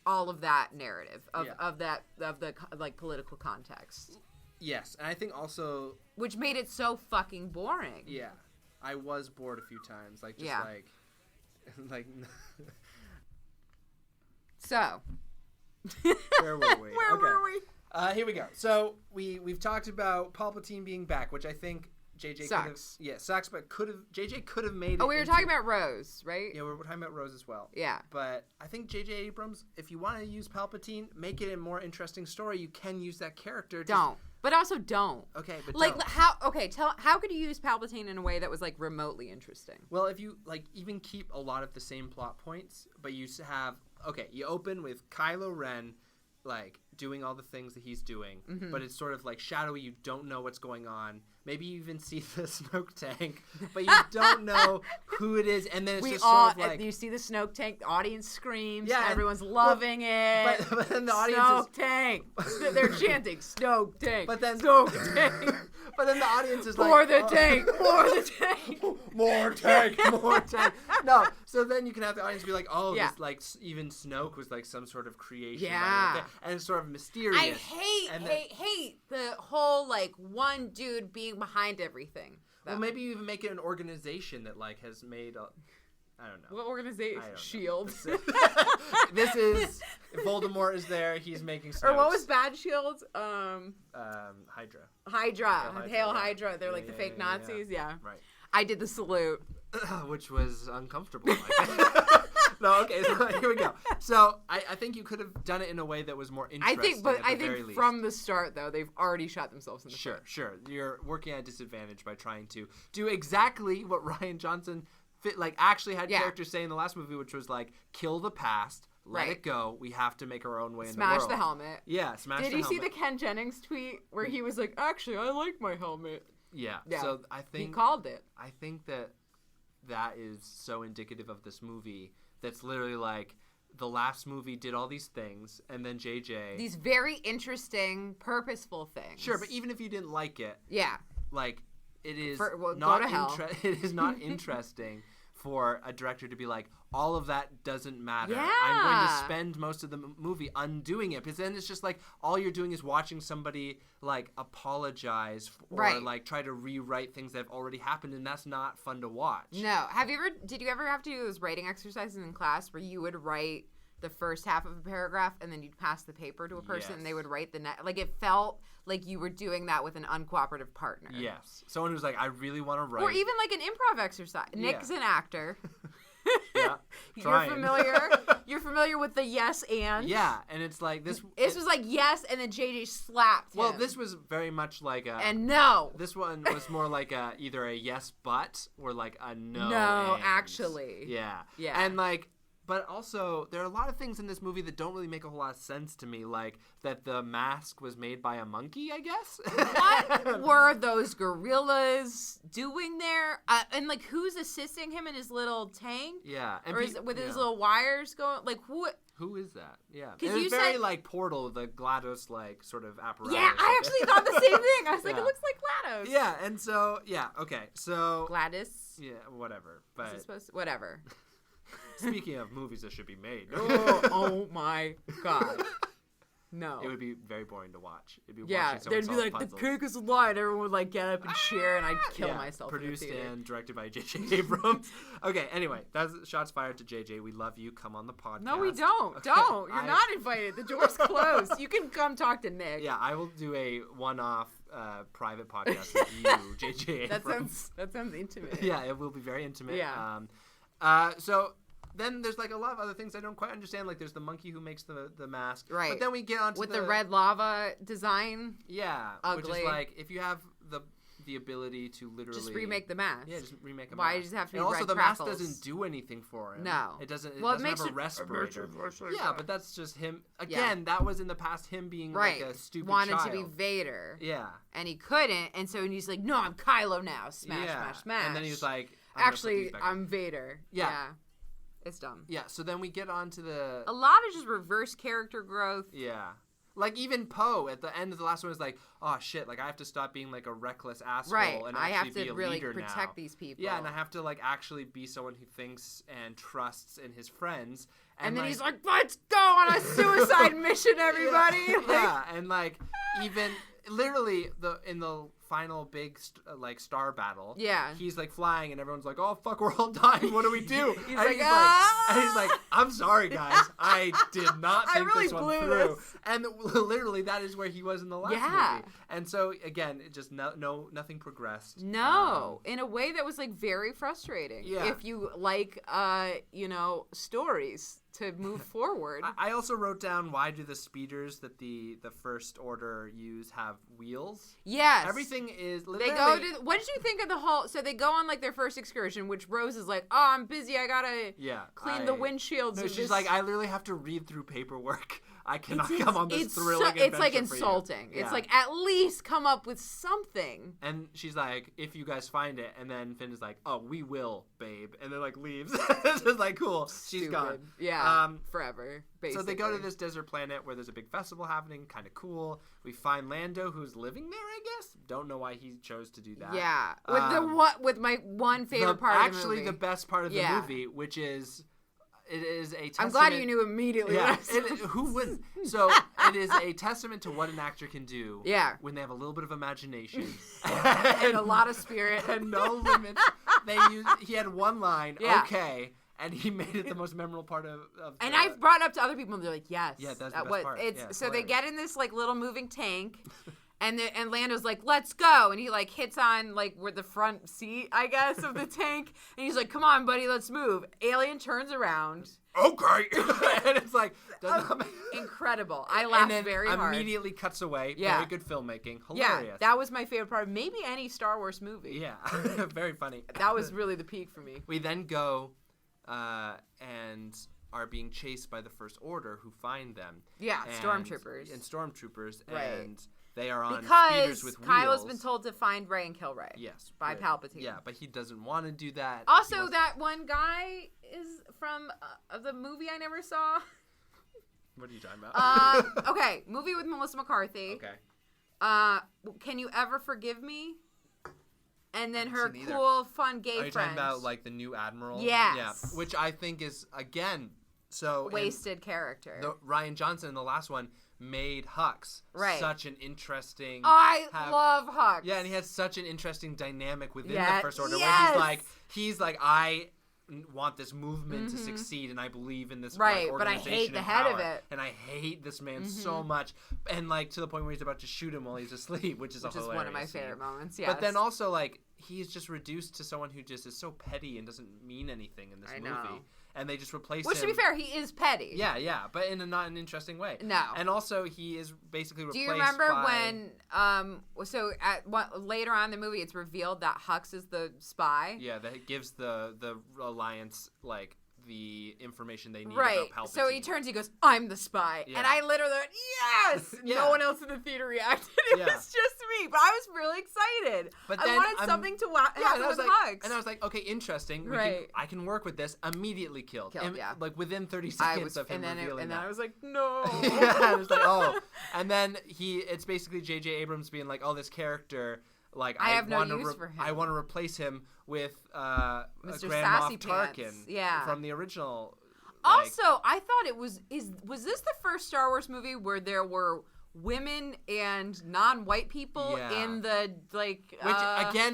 all of that narrative of the like political context. Yes, and I think also which made it so fucking boring. Yeah, I was bored a few times, like just like. So. Where were we? Where were we? Here we go. So we've talked about Palpatine being back, which I think JJ sucks. Sucks, but JJ could have made it. Oh, we were talking about Rose, right? Yeah, we were talking about Rose as well. Yeah. But I think JJ Abrams, if you want to use Palpatine, make it a more interesting story. You can use that character. But also don't. Okay, but like don't. how could you use Palpatine in a way that was like remotely interesting? Well, if you like even keep a lot of the same plot points, but you have you open with Kylo Ren like doing all the things that he's doing, but it's sort of like shadowy, you don't know what's going on. Maybe you even see the Snoke tank, but you don't know who it is, and then it's just sort of like you see the Snoke tank, the audience screams, everyone's loving it. But then the audience Snoke tank. They're chanting Snoke tank. But then Snoke tank. But then the audience is for the tank, for the tank, more tank, more tank. No, so then you can have the audience be like, oh, this like even Snoke was like some sort of creation, and it's sort of mysterious. I hate the whole like one dude being behind everything. Well, maybe you even make it an organization that like has made I don't know. What organization? S.H.I.E.L.D. This is Voldemort is there. He's making Snopes. Or what was bad S.H.I.E.L.D.? Hydra. Hail Hydra. They're like the fake Nazis. Yeah. Right. I did the salute. Which was uncomfortable. No, okay, so here we go. So I think you could have done it in a way that was more interesting. I think from the start though, they've already shot themselves in the foot. Sure. You're working at a disadvantage by trying to do exactly what Rian Johnson actually had characters say in the last movie, which was like kill the past. Let it go. We have to make our own way in the world. Smash the helmet. Yeah, smash the helmet. Did you see the Ken Jennings tweet where he was like, actually, I like my helmet? Yeah. So I think he called it. I think that is so indicative of this movie. That's literally like the last movie did all these things, and then JJ... These very interesting, purposeful things. Sure, but even if you didn't like it... Yeah. Like, it is go not to hell. It is not interesting for a director to be like, all of that doesn't matter. Yeah. I'm going to spend most of the movie undoing it. Because then it's just like, all you're doing is watching somebody, like, apologize or, like, try to rewrite things that have already happened, and that's not fun to watch. No. Did you ever have to do those writing exercises in class where you would write the first half of a paragraph and then you'd pass the paper to a person and they would write the next? Like, it felt like you were doing that with an uncooperative partner. Yes. Someone who's like, I really want to write. Or even like an improv exercise. Nick's an actor. Yeah. You're familiar with the yes and? Yeah, and it's like this. This was like yes, and then JJ slapped him. Well, this was very much like a. And no. This one was more like either a yes but or like a no. No, and. actually. Yeah. Yeah. And like. But also, there are a lot of things in this movie that don't really make a whole lot of sense to me, like that the mask was made by a monkey, I guess. What were those gorillas doing there? And, like, who's assisting him in his little tank? Yeah. And or is it with his little wires going? Like, who is that? Yeah. It was very, like, Portal, the GLaDOS, like, sort of apparatus. Yeah, I actually thought the same thing. I was like, it looks like GLaDOS. Yeah, and so, okay. So. GLaDOS? Yeah, whatever. But. Is it supposed to? Whatever. Speaking of movies that should be made. Oh my God. No. It would be very boring to watch. It'd be they'd be like, puzzles. the cake is alive. Everyone would like get up and cheer, and I'd kill myself. Produced and directed by J.J. Abrams. Okay, anyway, that's shots fired to J.J. We love you. Come on the podcast. No, we don't. Okay. Don't. You're not invited. The door's closed. You can come talk to Nick. Yeah, I will do a one-off private podcast with you, J.J. Abrams. That sounds intimate. Yeah, it will be very intimate. Yeah. So then there's like a lot of other things I don't quite understand. Like there's the monkey who makes the mask. Right. But then we get onto the red lava design. Yeah. Ugly. Which is like if you have the ability to literally just remake the mask. Yeah, just remake a mask. Why does it have to be and also red the crackles? mask doesn't do anything for him. No. It doesn't. It well, doesn't it makes have a respirator. Yeah, but that's just him. Again, that was in the past. Him being like a stupid wanted child. to be Vader. Yeah. And he couldn't, and so he's like, "No, I'm Kylo now." Smash, smash. And then he was like, "Actually, I'm Vader." Yeah. It's dumb. Yeah, so then we get on to a lot of just reverse character growth. Yeah. Like, even Poe, at the end of the last one, is like, oh, shit, like, I have to stop being, like, a reckless asshole and I have actually be to a really leader protect now. these people. Yeah, and I have to, like, actually be someone who thinks and trusts in his friends. And then he's like, let's go on a suicide mission, everybody! Yeah, and, like, even, literally, in the final big star battle. Yeah. He's like flying and everyone's like, "Oh fuck, we're all dying. What do we do?" he's and he's like, "I'm sorry, guys. I did not think really this one blew through." this. And literally, that is where he was in the last movie. And so again, it just nothing progressed. No, in a way that was like very frustrating. Yeah. If you like, stories to move forward. I also wrote down, why do the speeders that the First Order use have wheels? Yes. Everything is literally... They go to... What did you think of the whole... So they go on, like, their first excursion, which Rose is like, oh, I'm busy, I gotta clean the windshields. No, she's like, I literally have to read through paperwork. I cannot come on this thrilling adventure. It's like insulting. Yeah. It's like, at least come up with something. And she's like, if you guys find it. And then Finn is like, oh, we will, babe. And then, like, leaves. It's just like, cool. She's gone. Yeah, forever, basically. So they go to this desert planet where there's a big festival happening. Kind of cool. We find Lando, who's living there, I guess. Don't know why he chose to do that. Yeah. With my one favorite part of the movie. Actually, the best part of the movie, which is... It is a testament... I'm glad you knew immediately. Yeah, who wouldn't? So it is a testament to what an actor can do when they have a little bit of imagination. and a lot of spirit. And no limits. He had one line, okay, and he made it the most memorable part of And I've brought it up to other people, and they're like, yes. Yeah, that's the best part. So they get in this like little moving tank. And Lando's like, let's go. And he, like, hits on, like, where the front seat, I guess, of the tank. And he's like, come on, buddy, let's move. Alien turns around. Okay. And it's like... incredible. I laughed very hard. And then immediately cuts away. Yeah. Very good filmmaking. Hilarious. Yeah, that was my favorite part of maybe any Star Wars movie. Yeah. Very funny. That was really the peak for me. We then go and... are being chased by the First Order, who find them. Yeah, stormtroopers. And stormtroopers. Right. And They are on speeders with wheels. Because Kylo's been told to find Rey and kill Rey. Yes. By Palpatine. Yeah, but he doesn't want to do that. Also, that one guy is from the movie I never saw. What are you talking about? Okay, movie with Melissa McCarthy. Okay. Can You Ever Forgive Me? And then her either. cool, fun gay Are you friends. talking about like the new Admiral? Yes. Yeah, which I think is again wasted character. Ryan Johnson in the last one made Hux such an interesting. I love Hux. Yeah, and he has such an interesting dynamic within the First Order yes. where he's like I want this movement to succeed, and I believe in this organization, but I hate the head of it, and I hate this man so much, and like to the point where he's about to shoot him while he's asleep, which is hilarious one of my favorite moments. Yes. But then also like he's just reduced to someone who just is so petty and doesn't mean anything in this movie. And they just replace him. Which, to be fair, he is petty. Yeah, but in not an interesting way. No. And also, he is basically replaced by... Do you remember when, later on in the movie, it's revealed that Hux is the spy? Yeah, that gives the Alliance, like, the information they need about Palpatine. So he turns, he goes, I'm the spy. Yeah. And I literally went, yes! No one else in the theater reacted. It was just me. But I was really excited. But then I wanted something to happen with Hux. And I was like, okay, interesting. I can work with this. Immediately killed. Like, within 30 seconds of him revealing And then I was like, no. I was like, oh. And then it's basically J.J. Abrams being like, oh, this character... Like I have no use for him. I want to replace him with Mr. Grand Sassy Moff Tarkin Pants. from the original. Also, I thought it was this the first Star Wars movie where there were women and non-white people in the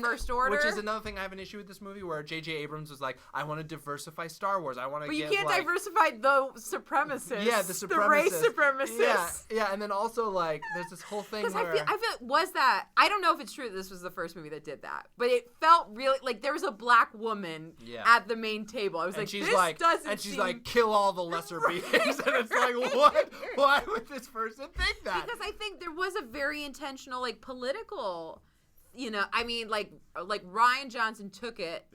First Order? Which is another thing I have an issue with this movie, where J.J. Abrams was like, I want to diversify Star Wars. I want to. But you can't diversify the supremacists. Yeah, the race supremacists. Yeah, and then also like there's this whole thing where I feel was that I don't know if it's true that this was the first movie that did that, but it felt really like there was a black woman at the main table. I was like, this doesn't. And she's like, kill all the lesser beings, and it's like, what? Why would this person think that? Because I think there was a very intentional, like, political, I mean, like Ryan Johnson took it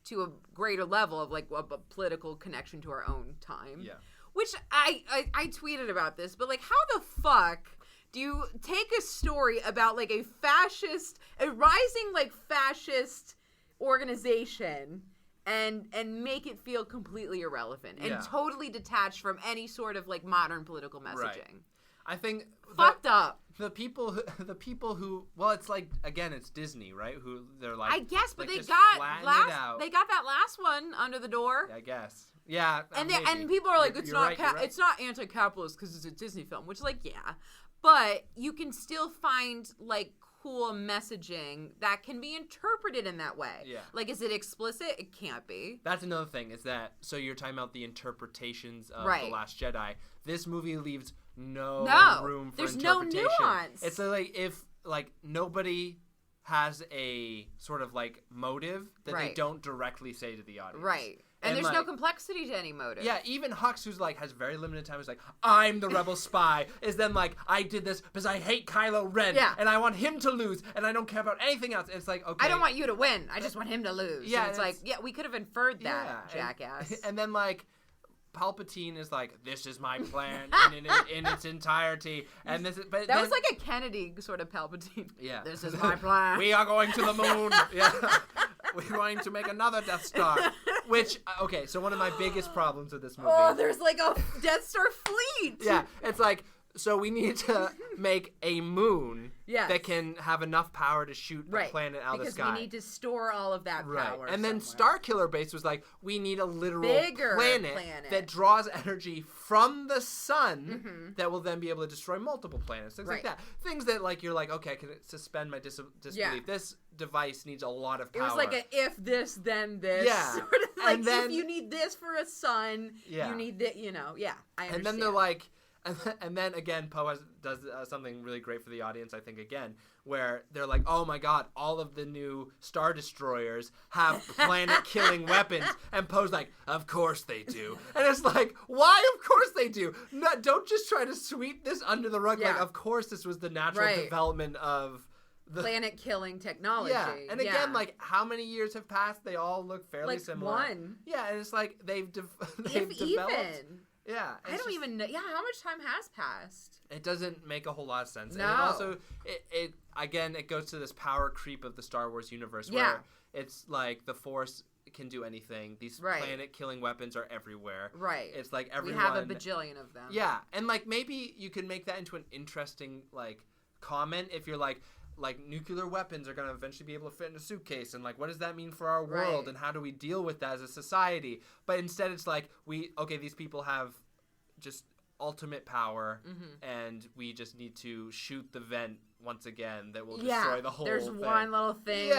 to a greater level of, like, a political connection to our own time. Yeah. Which I tweeted about this, but, like, how the fuck do you take a story about, like, a rising, like, fascist organization and make it feel completely irrelevant and totally detached from any sort of, like, modern political messaging? Right. I think fucked up. The people who well, it's like again, it's Disney, right? Who they're like, I guess, but like, they got that last one under the door. I guess, yeah. And people are like, it's not anti-capitalist because it's a Disney film, which like but you can still find like cool messaging that can be interpreted in that way. Yeah. Like, is it explicit? It can't be. That's another thing. Is that so? You're talking about the interpretations of The Last Jedi. This movie leaves no room for interpretation. There's no nuance. It's like if like nobody has a sort of like motive that they don't directly say to the audience. Right. And there's no complexity to any motive. Yeah, even Hux, who's like has very limited time, is like, I'm the rebel spy. Is then like, I did this because I hate Kylo Ren, and I want him to lose, and I don't care about anything else. It's like, okay, I don't want you to win. I just want him to lose. Yeah, and it's like, we could have inferred that, jackass. And then like, Palpatine is like, this is my plan in its entirety, and this is. But that was like a Kennedy sort of Palpatine. Yeah, this is my plan. We are going to the moon. Yeah, we're going to make another Death Star. Which okay, so one of my biggest problems with this movie. Oh, there's like a Death Star fleet. Yeah, it's like. So we need to make a moon that can have enough power to shoot a planet out of the sky. Because we need to store all of that power. And then Starkiller Base was like, we need a literal planet that draws energy from the sun that will then be able to destroy multiple planets. Things like that. Things that like you're like, okay, I can suspend my disbelief. Yeah. This device needs a lot of power. It was like an if this, then this. Yeah. Sort of like, and then, if you need this for a sun, you need that, I understand. And then they're like, and then again, Poe does something really great for the audience, I think, again, where they're like, oh my god, all of the new Star Destroyers have planet-killing weapons. And Poe's like, of course they do. And it's like, why of course they do? No, don't just try to sweep this under the rug. Like, of course this was the natural development of the planet-killing technology. Yeah, and again, like, how many years have passed? They all look fairly similar. One. Yeah, and it's like, they've developed... Yeah. I don't even know. Yeah, how much time has passed? It doesn't make a whole lot of sense. No. And it also, it goes to this power creep of the Star Wars universe where it's like the Force can do anything. These planet-killing weapons are everywhere. Right. It's like everyone... We have a bajillion of them. Yeah. And, like, maybe you can make that into an interesting, like, comment if you're like nuclear weapons are going to eventually be able to fit in a suitcase, and like what does that mean for our world, and how do we deal with that as a society? But instead it's like these people have just ultimate power, and we just need to shoot the vent once again that will destroy the whole there's thing. One little thing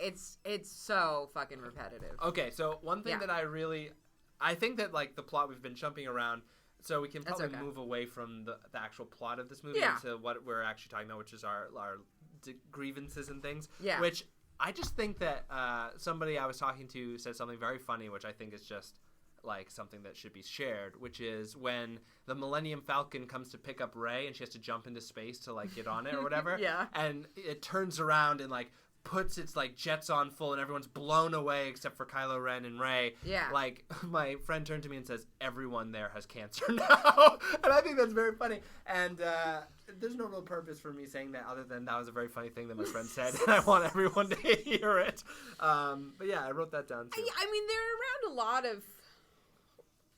it's so fucking repetitive. Okay, so one thing that I think that like the plot, we've been jumping around, so we can probably move away from the actual plot of this movie into what we're actually talking about, which is our grievances and things. Yeah. Which I just think that somebody I was talking to said something very funny, which I think is just like something that should be shared, which is when the Millennium Falcon comes to pick up Rey and she has to jump into space to like get on it or whatever. And it turns around and like puts its like jets on full and everyone's blown away except for Kylo Ren and Rey. Yeah. Like my friend turned to me and says, everyone there has cancer now. And I think that's very funny. And there's no real purpose for me saying that other than that was a very funny thing that my friend said and I want everyone to hear it. But yeah, I wrote that down too. I mean, they're around a lot of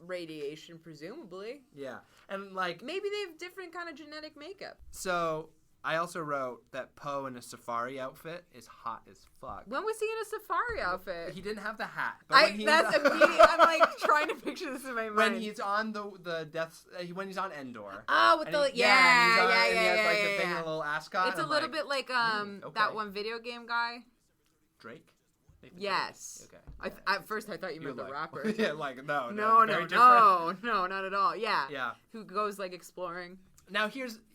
radiation, presumably. Yeah. And like maybe they have different kind of genetic makeup. So I also wrote that Poe in a safari outfit is hot as fuck. When was he in a safari outfit? He didn't have the hat. But that's immediate. I'm like trying to picture this in my mind. When he's on when he's on Endor. Oh, with and he has like the thing and a little ascot. It's a little bit like that one video game guy. Drake? Yes. Okay. At first I thought you meant the rapper. Yeah, like no, not at all. Yeah. Yeah. Who goes like exploring. Now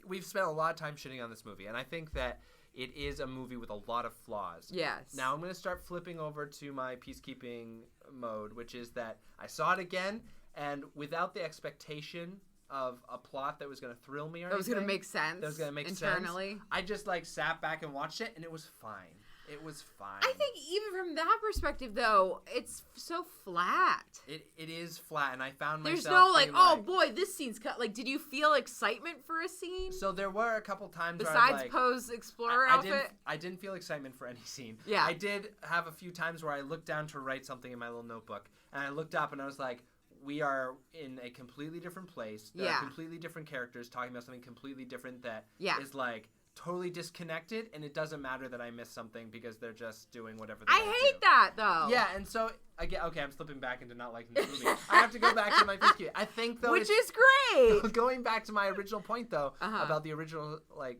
we've spent a lot of time shitting on this movie, and I think that it is a movie with a lot of flaws. Yes. Now I'm going to start flipping over to my peacekeeping mode, which is that I saw it again, and without the expectation of a plot that was going to thrill me or that was going to make sense. That was going to make internally. Sense. I just like sat back and watched it, and it was fine. It was fine. I think even from that perspective, though, it's so flat. It is flat, and I found myself... There's no, like, oh, boy, this scene's cut. Like, did you feel excitement for a scene? So there were a couple times besides Poe's Explorer outfit? I didn't feel excitement for any scene. Yeah. I did have a few times where I looked down to write something in my little notebook, and I looked up, and I was like, we are in a completely different place. There are completely different characters talking about something completely different that is, like... totally disconnected, and it doesn't matter that I missed something because they're just doing whatever they want to do. I hate that, though. Yeah, and so, again, okay, I'm slipping back into not liking this movie. I have to go back to my peacekeeping. I think, though, which is great! Going back to my original point, though, about the original, like,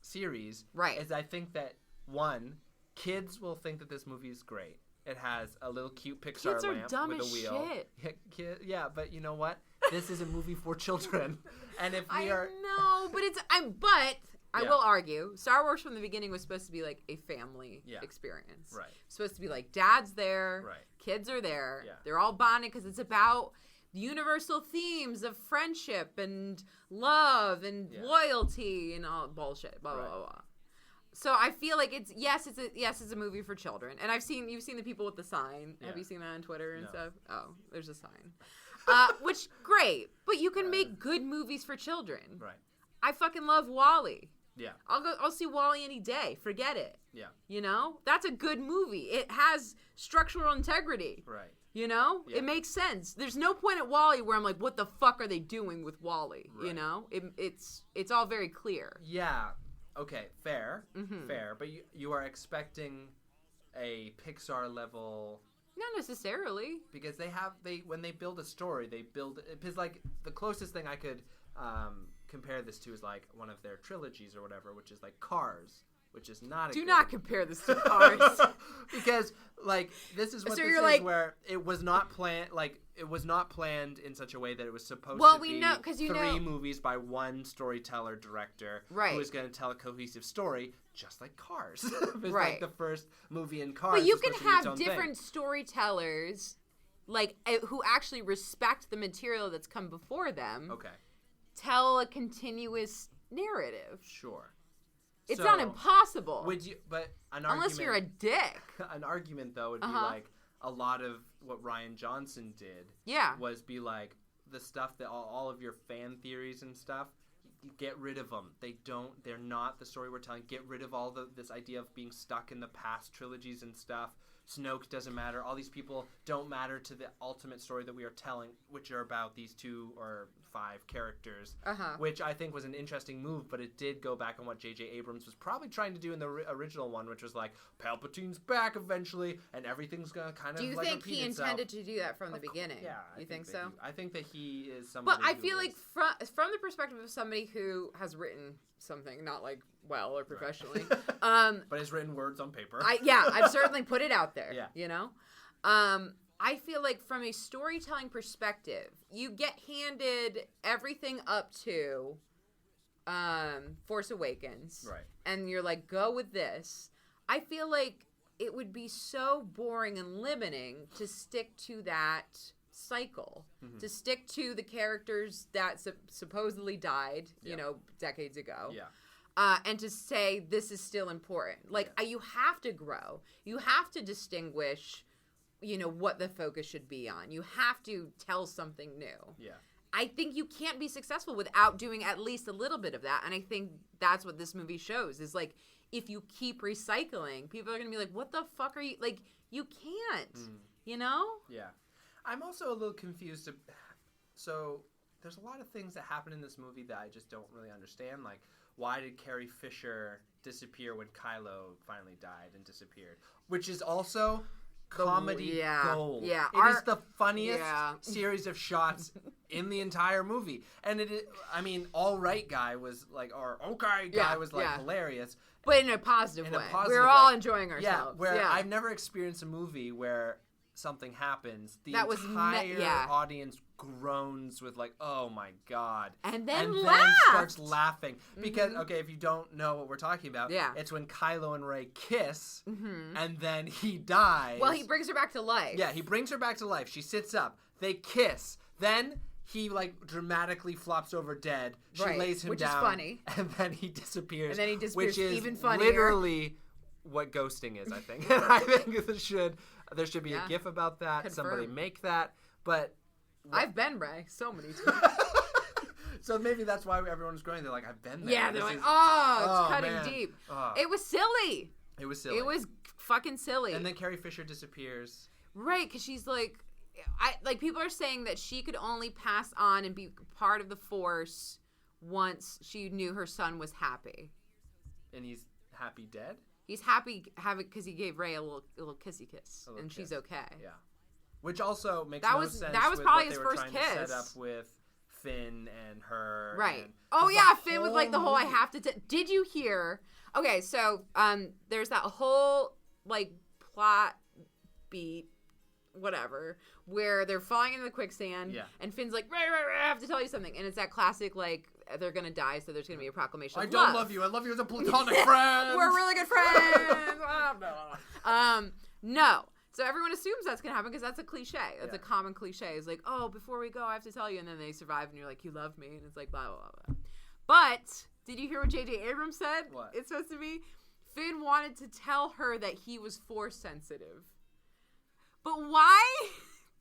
series, is I think that, one, kids will think that this movie is great. It has a little cute Pixar lamp with a wheel. Shit. Yeah, but you know what? This is a movie for children. And if we are... No, but I will argue, Star Wars from the beginning was supposed to be like a family experience. Right. It's supposed to be like dad's there, kids are there, they're all bonded because it's about the universal themes of friendship and love and loyalty and all bullshit, blah, blah, blah, blah. So I feel like it's a movie for children. And you've seen the people with the sign. Yeah. Have you seen that on Twitter and stuff? Oh, there's a sign. Which, great. But you can make good movies for children. Right. I fucking love WALL-E. Yeah. I'll see WALL-E any day. Forget it. Yeah. You know? That's a good movie. It has structural integrity. Right. You know? Yeah. It makes sense. There's no point at WALL-E where I'm like, what the fuck are they doing with WALL-E? Right. You know? It's all very clear. Yeah. Okay. Fair. Mm-hmm. Fair. But you are expecting a Pixar level... Not necessarily. Because when they build a story, they build... Because, like, the closest thing I could... compare this to is like one of their trilogies or whatever, which is like Cars, which is not. Do not compare this to Cars, because like this is what this is like, where it was not planned. Like it was not planned in such a way that it was supposed to be three movies by one storyteller director who was going to tell a cohesive story, just like Cars. It was like the first movie in Cars. But you can have different storytellers, like who actually respect the material that's come before them. Okay. Tell a continuous narrative. Sure. It's not impossible. Unless you're a dick. An argument though would be like a lot of what Rian Johnson did was be like the stuff that all of your fan theories and stuff, get rid of them. They're not the story we're telling. Get rid of all this idea of being stuck in the past trilogies and stuff. Snoke doesn't matter. All these people don't matter to the ultimate story that we are telling, which are about these 2 or 5 characters, which I think was an interesting move, but it did go back on what J.J. Abrams was probably trying to do in the original one, which was like, Palpatine's back eventually, and everything's going to kind of Do you think he intended to do that from the beginning? Yeah. You think so? I think that he is somebody But I feel like from the perspective of somebody who has written something, not like well or professionally, right. But has written words on paper. I've certainly put it out there. Yeah. You know? I feel like from a storytelling perspective, you get handed everything up to Force Awakens. Right. And you're like, go with this. I feel like it would be so boring and limiting to stick to that cycle, to stick to the characters that supposedly died, you know, decades ago. Yeah. And to say this is still important. Like, you have to grow. You have to distinguish, you know, what the focus should be on. You have to tell something new. Yeah. I think you can't be successful without doing at least a little bit of that. And I think that's what this movie shows is like, if you keep recycling, people are going to be like, what the fuck are you, like, you can't, you know? Yeah. I'm also a little confused. So there's a lot of things that happen in this movie that I just don't really understand. Like, why did Carrie Fisher disappear when Kylo finally died and disappeared? Which is also comedy gold. Yeah. It is the funniest series of shots in the entire movie. And it is, I mean, All Right Guy was like, or Okay Guy was like hilarious. But in a positive way. We're all enjoying ourselves. Yeah, where I've never experienced a movie where something happens, the entire audience groans with like, oh my god, and then starts laughing because okay, if you don't know what we're talking about, it's when Kylo and Rey kiss, and then he dies. Well, he brings her back to life. Yeah, he brings her back to life. She sits up. They kiss. Then he like dramatically flops over dead. She lays him down, which is funny, and then he disappears. And then he disappears, which is even funnier. Literally what ghosting is, I think. And I think there should be a GIF about that. Confirmed. Somebody make that. But I've been Rey so many times. So maybe that's why everyone was going. They're like, I've been there. Yeah, they're like, it's cutting man. deep. Oh. It was silly. It was silly. It was fucking silly. And then Carrie Fisher disappears. Right, because she's like, people are saying that she could only pass on and be part of the Force once she knew her son was happy. And he's happy dead? He's happy because he gave Rey a little kissy kiss, and she's okay. Yeah, which also makes sense. That was probably his first kiss. To set up with Finn and her. Right. And Finn with like the whole I have to. Did you hear? Okay, so there's that whole like plot beat, whatever, where they're falling into the quicksand, and Finn's like, Rey, I have to tell you something, and it's that classic like, they're gonna die, so there's gonna be a proclamation. I don't love you. I love you as a platonic friend. We're really good friends. No. So everyone assumes that's gonna happen because that's a cliche. That's a common cliche. It's like, oh, before we go, I have to tell you, and then they survive, and you're like, you love me, and it's like blah blah blah. But did you hear what J.J. Abrams said? What? It's supposed to be Finn wanted to tell her that he was Force sensitive. But why?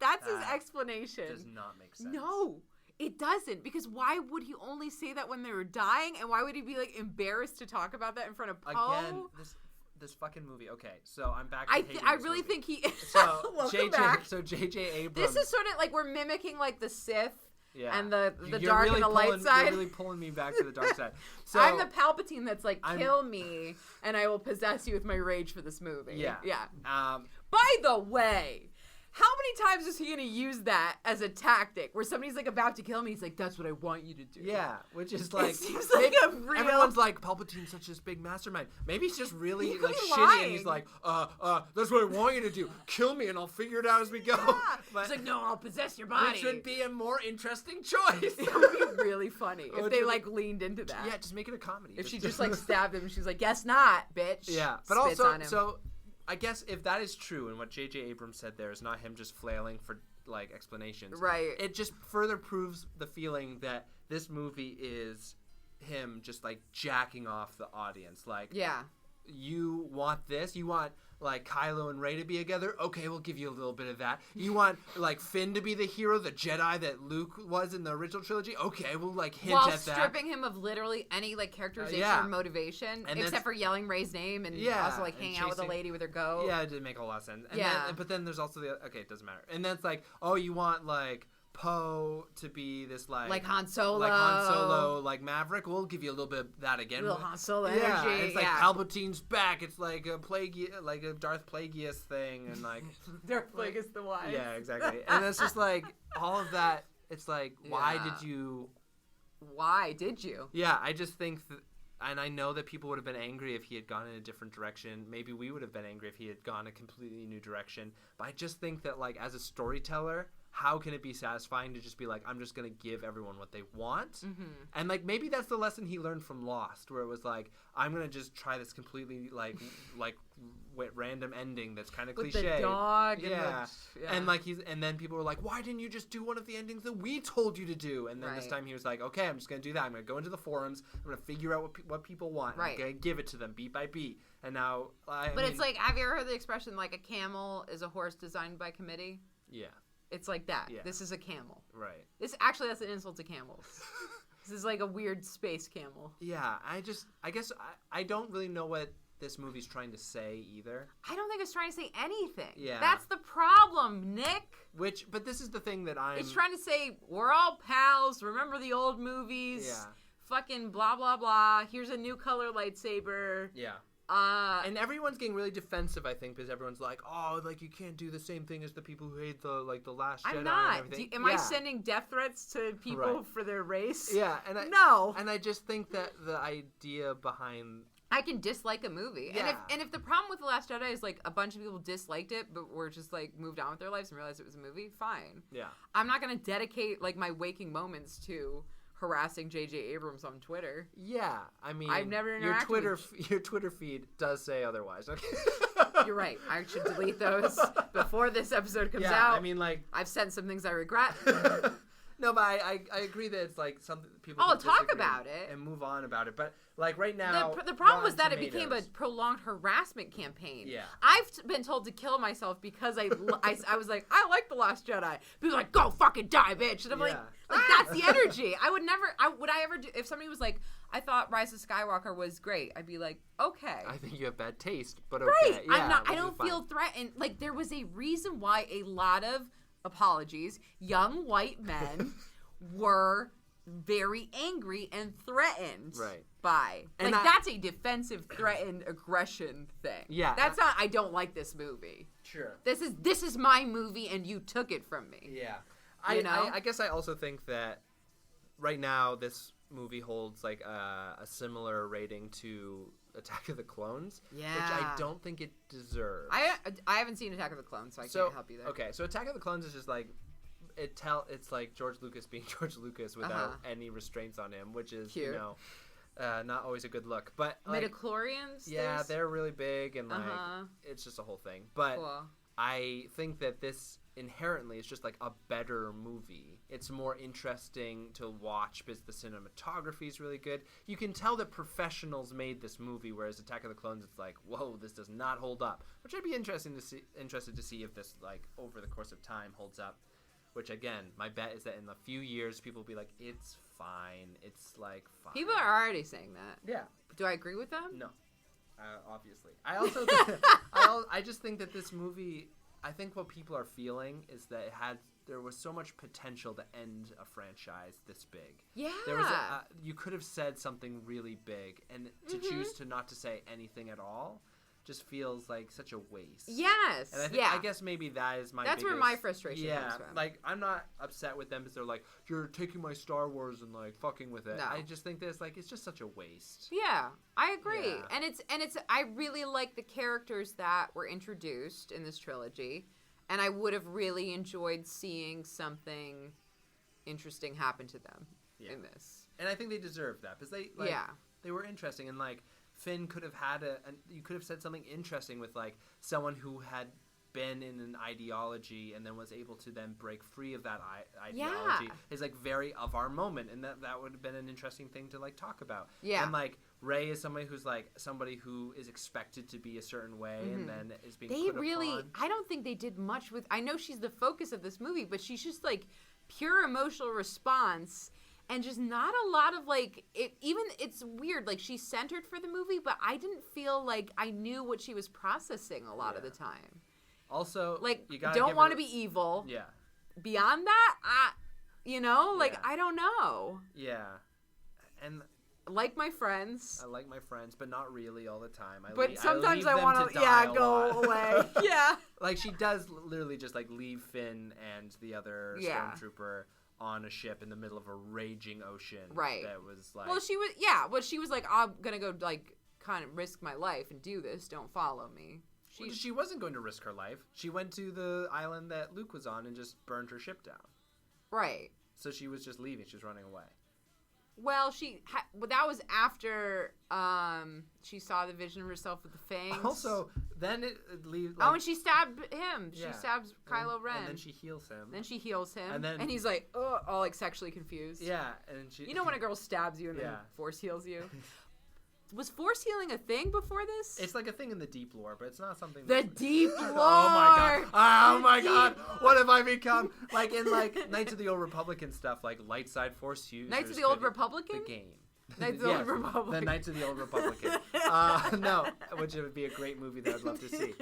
That's his explanation. Does not make sense. No. It doesn't, because why would he only say that when they were dying, and why would he be like embarrassed to talk about that in front of Poe? Again, this fucking movie. Okay, so I'm back. I really think he. So Welcome back. So J.J. Abrams. This is sort of like we're mimicking like the Sith. Yeah. And the dark really and the light side. You're really pulling me back to the dark side. So I'm the Palpatine that's like, kill me, and I will possess you with my rage for this movie. Yeah. Yeah. By the way, how many times is he going to use that as a tactic where somebody's like about to kill me? He's like, that's what I want you to do. Yeah, which is like, it seems like a real... everyone's like, Palpatine's such this big mastermind. Maybe he's just really he like shitty, lying. and he's like, that's what I want you to do. Kill me, and I'll figure it out as we go. Yeah. But he's like, no, I'll possess your body. Which would be a more interesting choice. It would be really funny if they like leaned into that. Yeah, just make it a comedy. If she just like stabbed him, and she's like, guess not, bitch. Yeah, but spits also, on him. so I guess if that is true, and what J.J. Abrams said there is not him just flailing for like explanations, right? It just further proves the feeling that this movie is him just like jacking off the audience, like you want this? You want like Kylo and Rey to be together? Okay, we'll give you a little bit of that. You want like Finn to be the hero, the Jedi that Luke was in the original trilogy? Okay, we'll like hint While at that. While stripping him of literally any like characterization or motivation, and except for yelling Rey's name and also like hanging out with a lady with her goat. Yeah, it did make a lot of sense. And then, but then there's also okay, it doesn't matter. And then it's like, oh, you want like Poe to be this like Han Solo, like Maverick. We'll give you a little bit of that again. Little Han Solo energy. Yeah, it's like Palpatine's back. It's like a Darth Plagueis thing, and like Darth Plagueis the Wise. Yeah, exactly. And it's just like all of that. It's like, why did you? Yeah, I just think that. And I know that people would have been angry if he had gone in a different direction. Maybe we would have been angry if he had gone a completely new direction. But I just think that, like, as a storyteller, how can it be satisfying to just be like, I'm just going to give everyone what they want? Mm-hmm. And, like, maybe that's the lesson he learned from Lost, where it was like, I'm going to just try this completely, like random ending that's kind of cliche. With the dog. And then people were like, why didn't you just do one of the endings that we told you to do? And then this time he was like, okay, I'm just going to do that. I'm going to go into the forums. I'm going to figure out what people want. Right. I'm going to give it to them beat by beat. And now, it's like, have you ever heard the expression, like, a camel is a horse designed by committee? Yeah. It's like that. Yeah. This is a camel. Right. That's an insult to camels. This is like a weird space camel. Yeah, I guess I don't really know what this movie's trying to say either. I don't think it's trying to say anything. Yeah. That's the problem, Nick. But this is the thing that It's trying to say, we're all pals, remember the old movies. Yeah. Fucking blah, blah, blah. Here's a new color lightsaber. Yeah. And everyone's getting really defensive, I think, because everyone's like, "Oh, like you can't do the same thing as the people who hate the Last Jedi." I'm not. And everything. Am I sending death threats to people for their race? Yeah, no. And I just think that the idea behind I can dislike a movie, and if the problem with The Last Jedi is like a bunch of people disliked it, but were just like moved on with their lives and realized it was a movie, fine. Yeah. I'm not gonna dedicate like my waking moments to harassing J.J. Abrams on Twitter. Yeah, I mean, I've never interacted your Twitter feed does say otherwise. Okay. You're right. I should delete those before this episode comes out. Yeah, I mean, like, I've said some things I regret. No, but I agree that it's like something people talk about it and move on about it. But like right now, the problem was that it became a prolonged harassment campaign. Yeah, I've been told to kill myself because I was like, I like The Last Jedi. People were like, go fucking die, bitch. And I'm like that's the energy. Would I ever do if somebody was like, I thought Rise of Skywalker was great, I'd be like, okay. I think you have bad taste, but okay. Right. Yeah, I don't feel threatened. Like there was a reason why a lot of young white men were very angry and threatened by. And that's a defensive, threatened aggression thing. Yeah. That's not, I don't like this movie. Sure. This is my movie and you took it from me. Yeah. I guess I also think that right now this movie holds like a similar rating to Attack of the Clones, which I don't think it deserves. I haven't seen Attack of the Clones, so I can't help you there. Okay, so Attack of the Clones is just like it's like George Lucas being George Lucas without any restraints on him, which is cute. Not always a good look. But like, midichlorians, they're really big and like it's just a whole thing. But cool. I think that this inherently is just like a better movie. It's more interesting to watch because the cinematography is really good. You can tell that professionals made this movie, whereas Attack of the Clones, it's like, whoa, this does not hold up. Which I'd be interested to see if this like over the course of time holds up. Which again, my bet is that in a few years, people will be like, it's fine. It's like fine. People are already saying that. Yeah. Do I agree with them? No. Obviously. I also I just think that this movie, I think what people are feeling is that there was so much potential to end a franchise this big. Yeah. There was you could have said something really big, and to choose to not to say anything at all just feels like such a waste. Yes. And I guess maybe that is That's where my frustration comes from. Like I'm not upset with them because they're like, you're taking my Star Wars and like fucking with it. No. I just think this like it's just such a waste. Yeah, I agree. Yeah. And it's I really like the characters that were introduced in this trilogy, and I would have really enjoyed seeing something interesting happen to them in this. And I think they deserve that because they were interesting, and like Finn could have had you could have said something interesting with like someone who had been in an ideology and then was able to then break free of that ideology is like very of our moment, and that would have been an interesting thing to like talk about. Yeah. And like Rey is somebody who is expected to be a certain way and then is being put upon. I don't think they did much with. I know she's the focus of this movie, but she's just like pure emotional response. And just not a lot of like it's weird. Like she's centered for the movie, but I didn't feel like I knew what she was processing a lot of the time. Also, like you gotta don't want to be evil. Yeah. Beyond that, I don't know. Yeah. And like my friends. I like my friends, but not really all the time. But sometimes I want to go away. Yeah. Like she does literally just like leave Finn and the other stormtrooper on a ship in the middle of a raging ocean. Right. That was like. Well, she was like, I'm gonna go like kind of risk my life and do this. Don't follow me. She wasn't going to risk her life. She went to the island that Luke was on and just burned her ship down. Right. So she was just leaving. She was running away. Well, that was after she saw the vision of herself with the fangs. Also, then it leaves. Like, and she stabbed him. She stabs Kylo Ren. And then she heals him. And he's like, all like sexually confused. Yeah, and she. You know when a girl stabs you and then force heals you. Was force healing a thing before this? It's like a thing in the deep lore, but it's not something. Deep lore. Oh my god! What have I become? Like in like Knights of the Old Republic and stuff, like light side force users. Knights of the Old Republican. The game. Knights of the Old Republican. The Knights of the Old Republican. No, which would be a great movie that I'd love to see.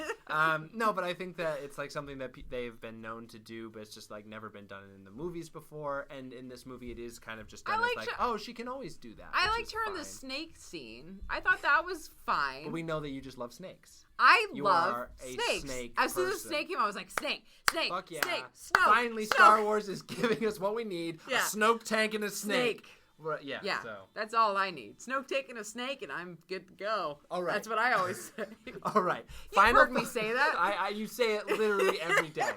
No, but I think that it's like something that they've been known to do, but it's just like never been done in the movies before. And in this movie, it is kind of just done as like, she can always do that. I liked her in the snake scene. I thought that was fine. But we know that you just love snakes. I love snakes. As soon as the snake came, I was like, snake. Fuck yeah. Snake. Snoke. Finally, Snoke. Star Wars is giving us what we need: a Snoke tank and a snake. Yeah, so. That's all I need. Snoke taking a snake, and I'm good to go. All right. That's what I always say. All right. You heard me say that. You say it literally every day.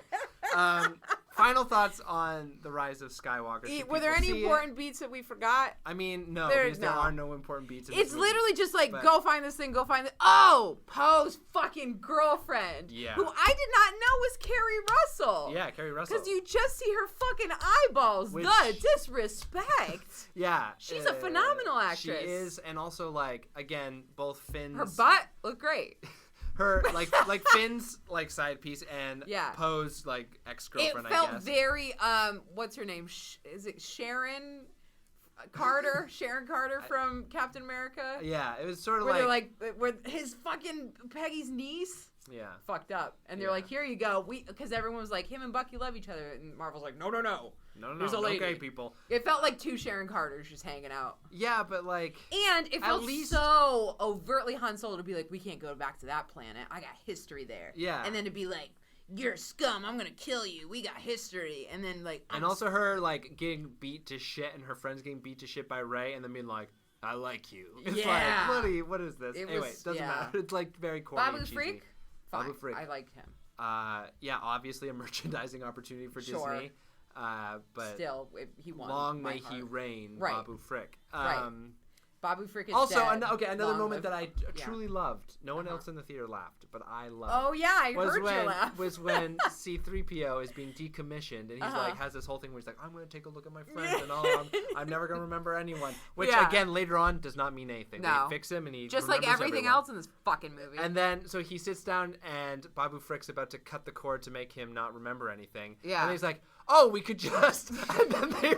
Final thoughts on the Rise of Skywalker. Were there any important beats that we forgot? I mean, no, because there are no important beats. It's literally just like, go find this thing, go find it. Oh, Poe's fucking girlfriend. Yeah. Who I did not know was Carrie Russell. Yeah, Carrie Russell. Because you just see her fucking eyeballs. The disrespect. Yeah. She's a phenomenal actress. She is, and also, like, again, both Finn's... Her butt looked great. Her like Finn's like side piece and Poe's like ex-girlfriend. It felt I guess. Very what's her name? Is it Sharon Carter? Sharon Carter from Captain America. Yeah, it was sort of where his fucking Peggy's niece. Yeah. Fucked up, and they're like, "Here you go." Because everyone was like, "Him and Bucky love each other," and Marvel's like, "No. There's a lady." Okay, people. It felt like two Sharon Carters just hanging out. Yeah, but like, and it felt so overtly Han Solo to be like, "We can't go back to that planet. I got history there." Yeah, and then to be like, "You're a scum. I'm gonna kill you. We got history." And then like, and also her like getting beat to shit, and her friends getting beat to shit by Rey, and then being like, "I like you." It's like, what is this? Anyway, it doesn't matter. It's like very corny. Babu Freak. Fine. Babu Frick. I liked him. Yeah, obviously a merchandising opportunity for Disney. But still, he won. Long may he reign, Babu Frick. Babu Frick is also, dead. Another moment that I truly loved. No one else in the theater laughed, but I loved. Oh yeah, I heard you laugh. Was when C-3PO is being decommissioned, and he's like has this whole thing where he's like, I'm going to take a look at my friends, and I'm never going to remember anyone. Which again, later on, does not mean anything. No. They fix him, and he just like everything else in this fucking movie. And then so he sits down, and Babu Frick's about to cut the cord to make him not remember anything. Yeah. And he's like, oh, we could just, and then they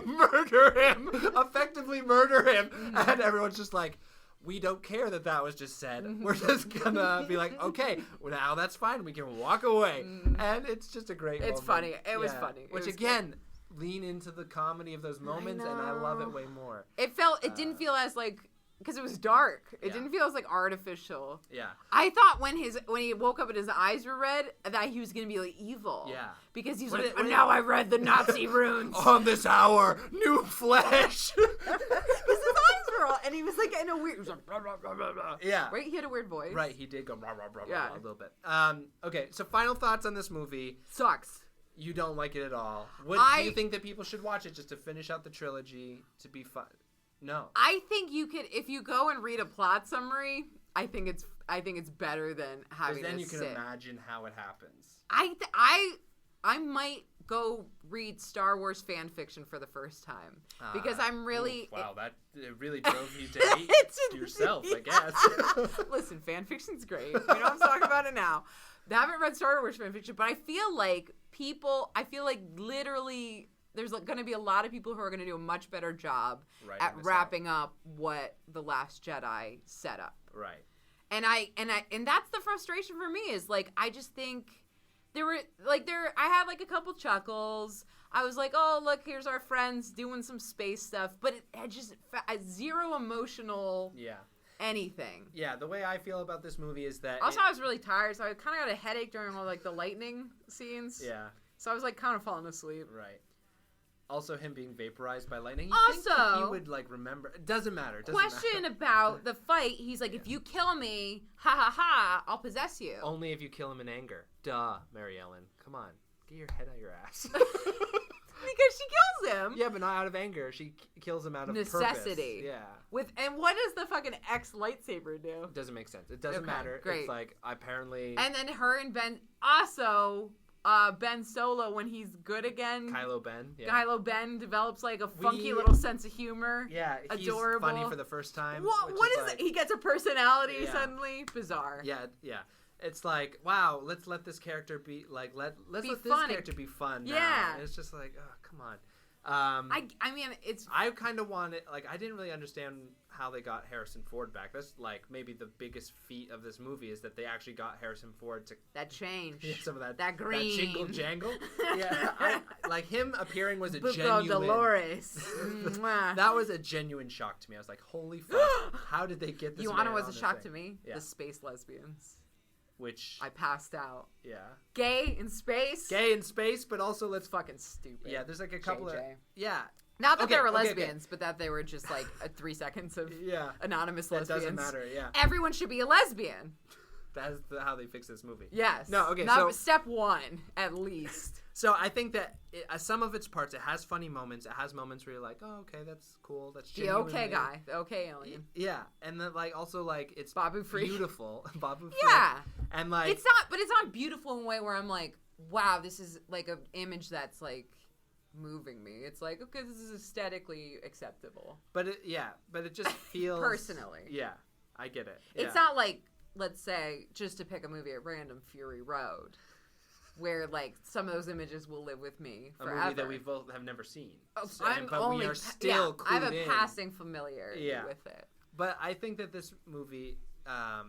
effectively murder him, and everyone's just like, we don't care that was just said. We're just gonna be like, okay, well, now that's fine. We can walk away, and it's just a great. It's funny. It was funny. Which again, lean into the comedy of those moments, and I love it way more. It didn't feel as like. Because it was dark. It didn't feel as like artificial. Yeah. I thought when he woke up and his eyes were red that he was gonna be like evil. Yeah. Because he's now I read the Nazi runes. On this hour, new flesh. Because his eyes were all, and he was like in a weird. He was like, blah, blah, blah, blah, blah. Yeah. Right. He had a weird voice. Right. He did go blah, blah, blah, blah, a little bit. Okay. So final thoughts on this movie. Sucks. You don't like it at all. Do you think that people should watch it just to finish out the trilogy to be fun? No. I think you could, if you go and read a plot summary, I think it's better than having. Because then you can imagine how it happens. I might go read Star Wars fan fiction for the first time because I'm really that it really drove you to hate yourself, I guess. Listen, fan fiction's great. I'm talking about it now. I haven't read Star Wars fan fiction, but I feel like literally there's going to be a lot of people who are going to do a much better job at wrapping up what The Last Jedi set up. Right. And that's the frustration for me is like I just think I had like a couple chuckles. I was like, oh look, here's our friends doing some space stuff, but it had just zero emotional anything. Yeah, the way I feel about this movie is that also I was really tired, so I kind of got a headache during all like the lightning scenes. Yeah. So I was like kind of falling asleep. Right. Also, him being vaporized by lightning. You also, think that he would like remember? It doesn't matter. Question about the fight. He's like, if you kill me, ha ha ha, I'll possess you. Only if you kill him in anger. Duh, Mary Ellen. Come on, get your head out your ass. Because she kills him. Yeah, but not out of anger. She kills him out of necessity. Purpose. Yeah. And what does the fucking X lightsaber do? It doesn't make sense. It doesn't matter. Great. It's like apparently. And then her and Ben also. Ben Solo, when he's good again. Kylo Ben. Yeah. Kylo Ben develops like a funky little sense of humor. Yeah, he's adorable. Funny for the first time. What is it? He gets a personality suddenly. Bizarre. Yeah. It's like, wow, let's let this character be like let's let this character be fun. Yeah. Now. And it's just like, oh, come on. I mean, it's. I kind of wanted, like, I didn't really understand how they got Harrison Ford back. That's like maybe the biggest feat of this movie is that they actually got Harrison Ford to that change, some of that green, that jingle jangle. Yeah, like him appearing was a Buco genuine. Dolores. That was a genuine shock to me. I was like, holy fuck! How did they get this? You know what was a shock to me? Yeah. The space lesbians. Which I passed out. Yeah. Gay in space. Gay in space, but also let's fucking stupid. Yeah, there's like a couple JJ. of Not that they were lesbians, but that they were just like 3 seconds of anonymous lesbians. It doesn't matter. Yeah. Everyone should be a lesbian. That's how they fix this movie. Yes. No. Okay. So step 1 at least. So I think that some of its parts, it has funny moments. It has moments where you're like, oh, okay, that's cool. That's genuinely... The okay guy. The okay alien. Yeah. And then, like, also, like, it's Babu Freak. Beautiful. Babu Freak. Yeah. And, like... It's not beautiful in a way where I'm like, wow, this is, like, an image that's, like, moving me. It's like, okay, this is aesthetically acceptable. But it just feels... Personally. Yeah. I get it. It's not like, let's say, just to pick a movie at random, Fury Road. Where like some of those images will live with me forever. A movie that we both have never seen. We are still clued I have a passing familiarity with it. But I think that this movie, at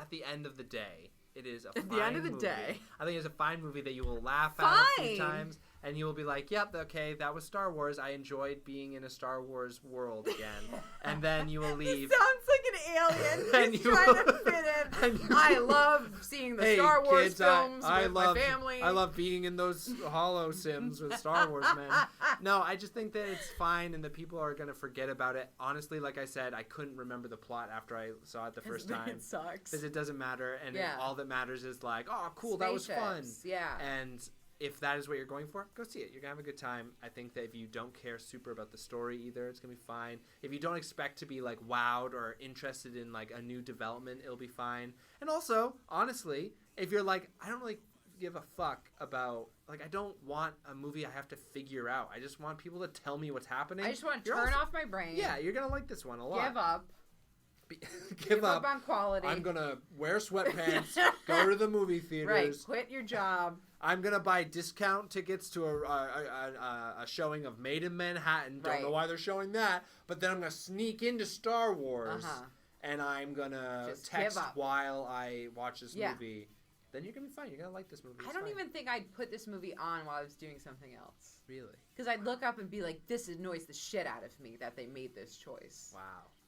the end of the day, it is a fine movie. At the end of the day. I think it's a fine movie that you will laugh at a few times. And you will be like, yep, okay, that was Star Wars. I enjoyed being in a Star Wars world again. And then you will leave. He sounds like an alien. He's trying to fit in. I love seeing the Star Wars films with my family. I love being in those holo sims with Star Wars, man. No, I just think that it's fine and that people are going to forget about it. Honestly, like I said, I couldn't remember the plot after I saw it the first time. It sucks. Because it doesn't matter. And all that matters is like, oh, cool, that was fun. Yeah. And... if that is what you're going for, go see it. You're going to have a good time. I think that if you don't care super about the story either, it's going to be fine. If you don't expect to be, like, wowed or interested in, like, a new development, it'll be fine. And also, honestly, if you're like, I don't really give a fuck about, like, I don't want a movie I have to figure out. I just want people to tell me what's happening. I just want to turn off my brain. Yeah, you're going to like this one a lot. Give up. Give up on quality. I'm going to wear sweatpants, go to the movie theaters. Right, quit your job. I'm going to buy discount tickets to a showing of Made in Manhattan. Don't know why they're showing that. But then I'm going to sneak into Star Wars. And I'm going to text while I watch this movie. Then you're going to be fine. You're going to like this movie. I don't even think I'd put this movie on while I was doing something else. Really? Because I'd look up and be like, this annoys the shit out of me that they made this choice. Wow.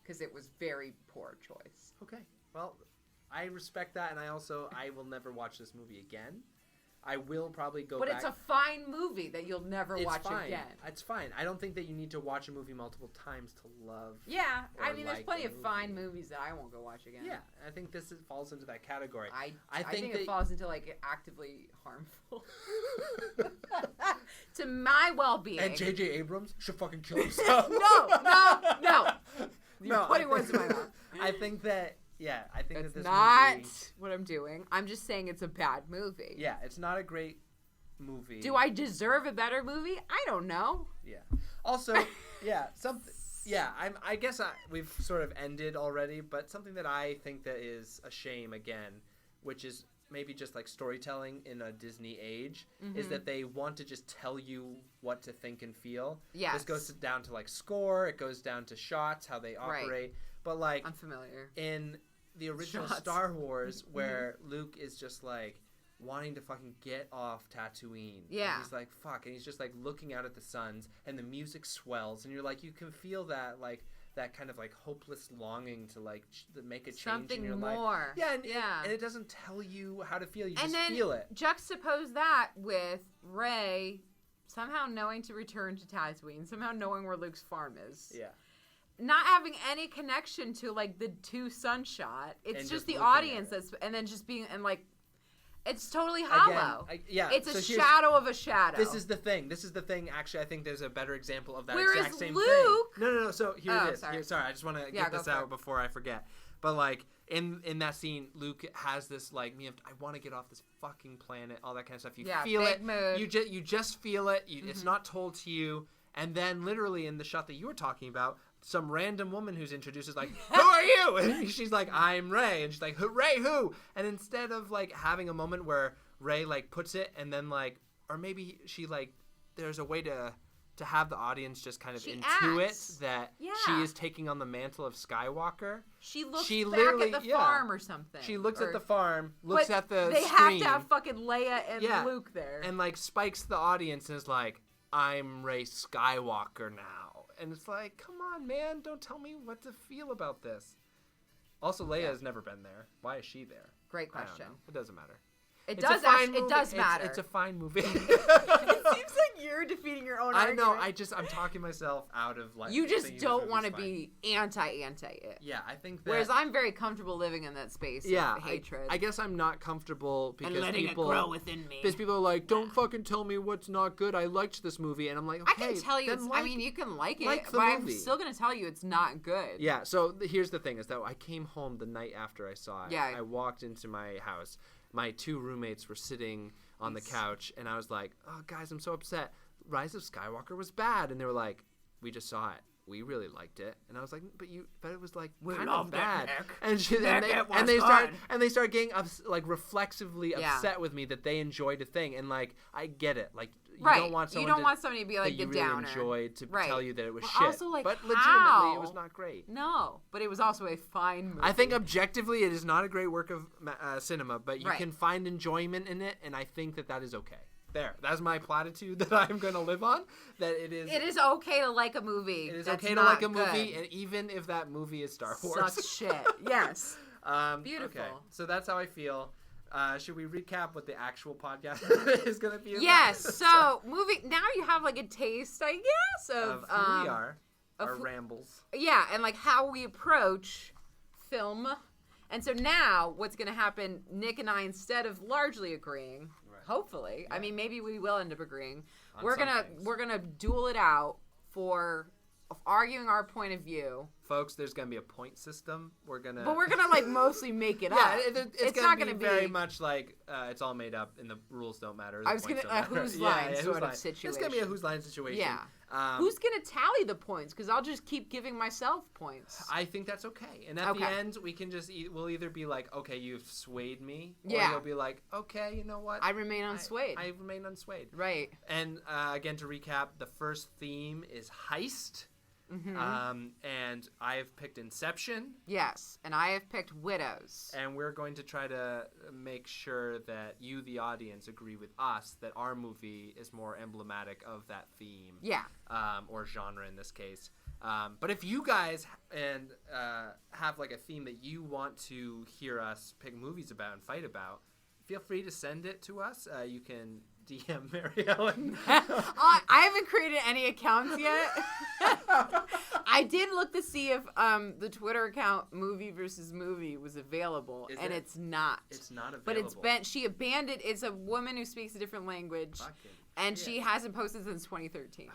Because it was very poor choice. Okay. Well, I respect that. And I will never watch this movie again. I will probably go back. But it's a fine movie that you'll never watch again. It's fine. I don't think that you need to watch a movie multiple times to love. Yeah. I mean, there's plenty of fine movies that I won't go watch again. Yeah. I think this falls into that category. I think it falls into, like, actively harmful. To my well-being. And J.J. Abrams should fucking kill himself. No. You're putting words in my mouth. I think that... Yeah, I think That's that this not movie... what I'm doing. I'm just saying it's a bad movie. Yeah, it's not a great movie. Do I deserve a better movie? I don't know. Yeah. Also, yeah, something... Yeah, I guess we've sort of ended already, but something that I think that is a shame, again, which is maybe just like storytelling in a Disney age, is that they want to just tell you what to think and feel. Yes. This goes down to like score, it goes down to shots, how they operate. Right. But like... I'm familiar. In the original Star Wars, where Luke is just like wanting to fucking get off Tatooine. Yeah. And he's like, fuck. And he's just like looking out at the suns and the music swells. And you're like, you can feel that, like, that kind of like hopeless longing to like make a change something in your more. Life. Yeah. And it doesn't tell you how to feel. You just feel it. Juxtapose that with Rey somehow knowing to return to Tatooine, somehow knowing where Luke's farm is. Yeah. Not having any connection to like the two sun shot. It's just the audience and then just being and like it's totally hollow. Again, it's a shadow of a shadow. This is the thing. Actually, I think there's a better example of that exact same Luke, thing. No. So here it is. Sorry. I just want to get this out before I forget. But like in that scene, Luke has this like I want to get off this fucking planet. All that kind of stuff. You feel it. Mood. You just feel it. It's not told to you. And then literally in the shot that you were talking about, some random woman who's introduced is like, who are you? And she's like, I'm Rey. And she's like, Rey who? And instead of like having a moment where Rey like puts it and then like, or maybe she like, there's a way to have the audience just kind of intuit that she is taking on the mantle of Skywalker. She looks back at the farm or something. She looks at the farm, looks at the they screen. Have to have fucking Leia and Luke there. And like spikes the audience and is like, I'm Rey Skywalker now. And it's like, come on, man, don't tell me what to feel about this. Also, Leia has never been there. Why is she there? Great question. It doesn't matter. It does matter. It's a fine movie. It seems like you're defeating your own argument. I know. I'm talking myself out of like. You just don't want to be anti it. Yeah, I think that. Whereas I'm very comfortable living in that space of hatred. I guess I'm not comfortable because and letting it grow within me. Because people are like, don't fucking tell me what's not good. I liked this movie, and I'm like, okay, I can tell you. You can like it, but I'm still gonna tell you it's not good. Yeah. So here's the thing: is that I came home the night after I saw it. Yeah. I walked into my house. My two roommates were sitting on the couch, and I was like, oh, guys, I'm so upset. Rise of Skywalker was bad. And they were like, we just saw it. We really liked it. And I was like, but it was like kind of bad. And they start getting reflexively upset with me that they enjoyed a thing. And like, I get it. Like, you don't want somebody to be like the downer. That you really enjoyed to tell you that it was shit. Also, like, but legitimately, it was not great. No, but it was also a fine movie. I think objectively, it is not a great work of cinema, but you can find enjoyment in it, and I think that is okay. There, that's my platitude that I'm going to live on. That it is. It is okay to like a movie. It is okay to like a movie, and even if that movie is Star Wars. Sucks shit. Yes. Beautiful. Okay, so that's how I feel. Should we recap what the actual podcast is going to be about? Yes. So moving now, you have like a taste, I guess, of who we are, our rambles. Yeah, and like how we approach film. And so now, what's going to happen? Nick and I, instead of largely agreeing. Hopefully. Yeah. I mean, maybe we will end up agreeing. We're gonna duel it out for arguing our point of view. Folks, there's gonna be a point system. We're gonna like mostly make it up. It's not gonna be very much like it's all made up and the rules don't matter. I was gonna whose line sort of situation. It's gonna be a whose line situation. Yeah. Who's gonna tally the points? Because I'll just keep giving myself points. I think that's okay. And at the end, we can we'll either be like, okay, you've swayed me, or you'll be like, okay, you know what? I remain unswayed. I remain unswayed. Right. And again, to recap, the first theme is heist. Mm-hmm. And I have picked Inception. Yes, and I have picked Widows. And we're going to try to make sure that you, the audience, agree with us that our movie is more emblematic of that theme. Yeah. Or genre in this case. But if you guys have like a theme that you want to hear us pick movies about and fight about, feel free to send it to us. You can DM Mary Ellen. I haven't created any accounts yet. I did look to see if the Twitter account Movie versus Movie was available, it's not. It's not available. But she abandoned. It's a woman who speaks a different language, and she hasn't posted since 2013.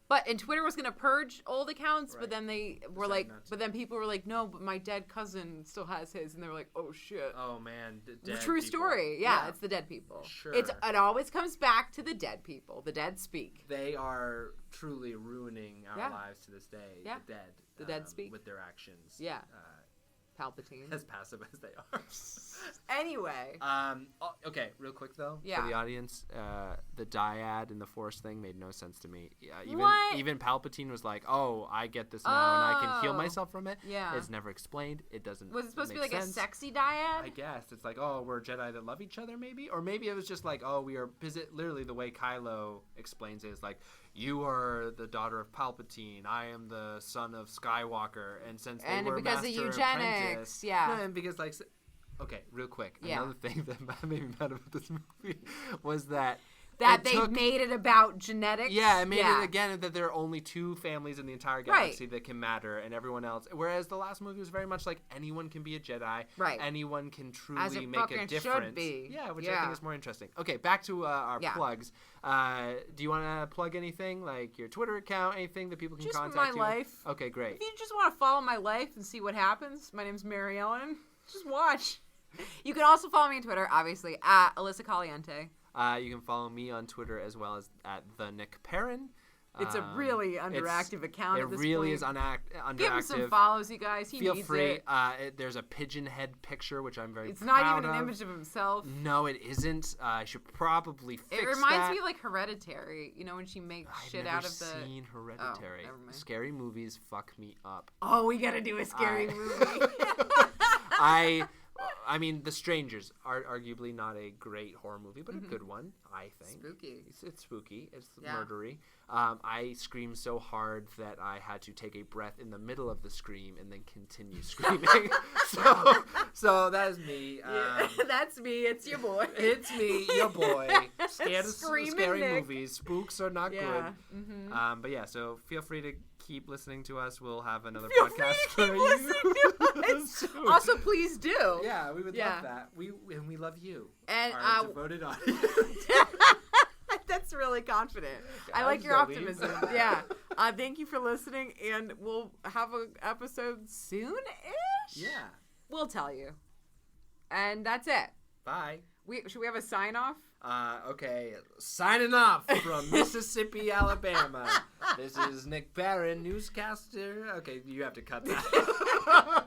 But and Twitter was gonna purge old accounts, Right. but then they were Decided like, not to. but then people were like, no, but my dead cousin still has his, and they were like, oh shit. Oh man, the The dead true people. story. Yeah, it's the dead people. Sure. It always comes back to the dead people. The dead speak. They are truly ruining our Yeah. lives to this day. Yeah. The dead. The dead speak. with their actions. Yeah. Palpatine. As passive as they are. Anyway. Okay, real quick though, Yeah. for the audience, the dyad and the Force thing made no sense to me. What? Even Palpatine was like, "Oh, I get this now, and I can heal Oh. myself from it." Yeah. It's never explained. It doesn't. Was it supposed to be make like sense. a sexy dyad? I guess it's like, oh, we're Jedi that love each other, maybe, or maybe it was just like, oh, we are. Because it literally the way Kylo explains it is like, you are the daughter of Palpatine. I am the son of Skywalker, and since they And were because of master eugenics, apprentice, yeah. no, and because like, okay, real quick, Yeah. another thing that made me mad about this movie was that. That it they took- made it about genetics. Yeah, it made it again that there are only 2 families in the entire galaxy Right. that can matter, and everyone else. Whereas the last movie was very much like anyone can be a Jedi. Right. Anyone can As truly it make a fucking should difference. be. Yeah, which I Yeah. think is more interesting. Okay, back to our Yeah. plugs. Do you want to plug anything, like your Twitter account, anything that people can Just contact my you? life. Okay, great. If you just want to follow my life and see what happens, my name's Mary Ellen. Just watch. You can also follow me on Twitter, obviously, at Alyssa Caliente. You can follow me on Twitter as well as at the Nick Perrin. It's a really underactive account It at this really point. is underactive. Give him some follows, you guys. He Feel needs free. it. There's a pigeon head picture, which I'm very It's proud not even an of. image of himself. No, it isn't. I should probably fix It reminds that. me of like Hereditary, you know, when she makes I've shit never out of the. seen Hereditary. never mind. Scary movies fuck me up. Oh, we gotta do a scary movie. I mean, The Strangers are arguably not a great horror movie, but a good one, I think. Spooky. It's spooky. It's Yeah. murdery. I screamed so hard that I had to take a breath in the middle of the scream and then continue screaming. so that is me. Yeah, that's me. It's your boy. It's me, your boy. Scared of Screaming scary Nick. movies. Spooks are not Yeah. good. But yeah, so feel free to keep listening to us. We'll have another Feel podcast free to keep listening to us. soon. Also, please do. Yeah, we would Yeah. love that. We love you. And, our devoted audience. That's really confident. I I'm like your Zoe. optimism. Yeah. Thank you for listening, and we'll have an episode soon-ish. Yeah. We'll tell you. And that's it. Bye. Should we have a sign-off? Okay, signing off from Mississippi, Alabama. This is Nick Barron, newscaster. Okay, you have to cut that.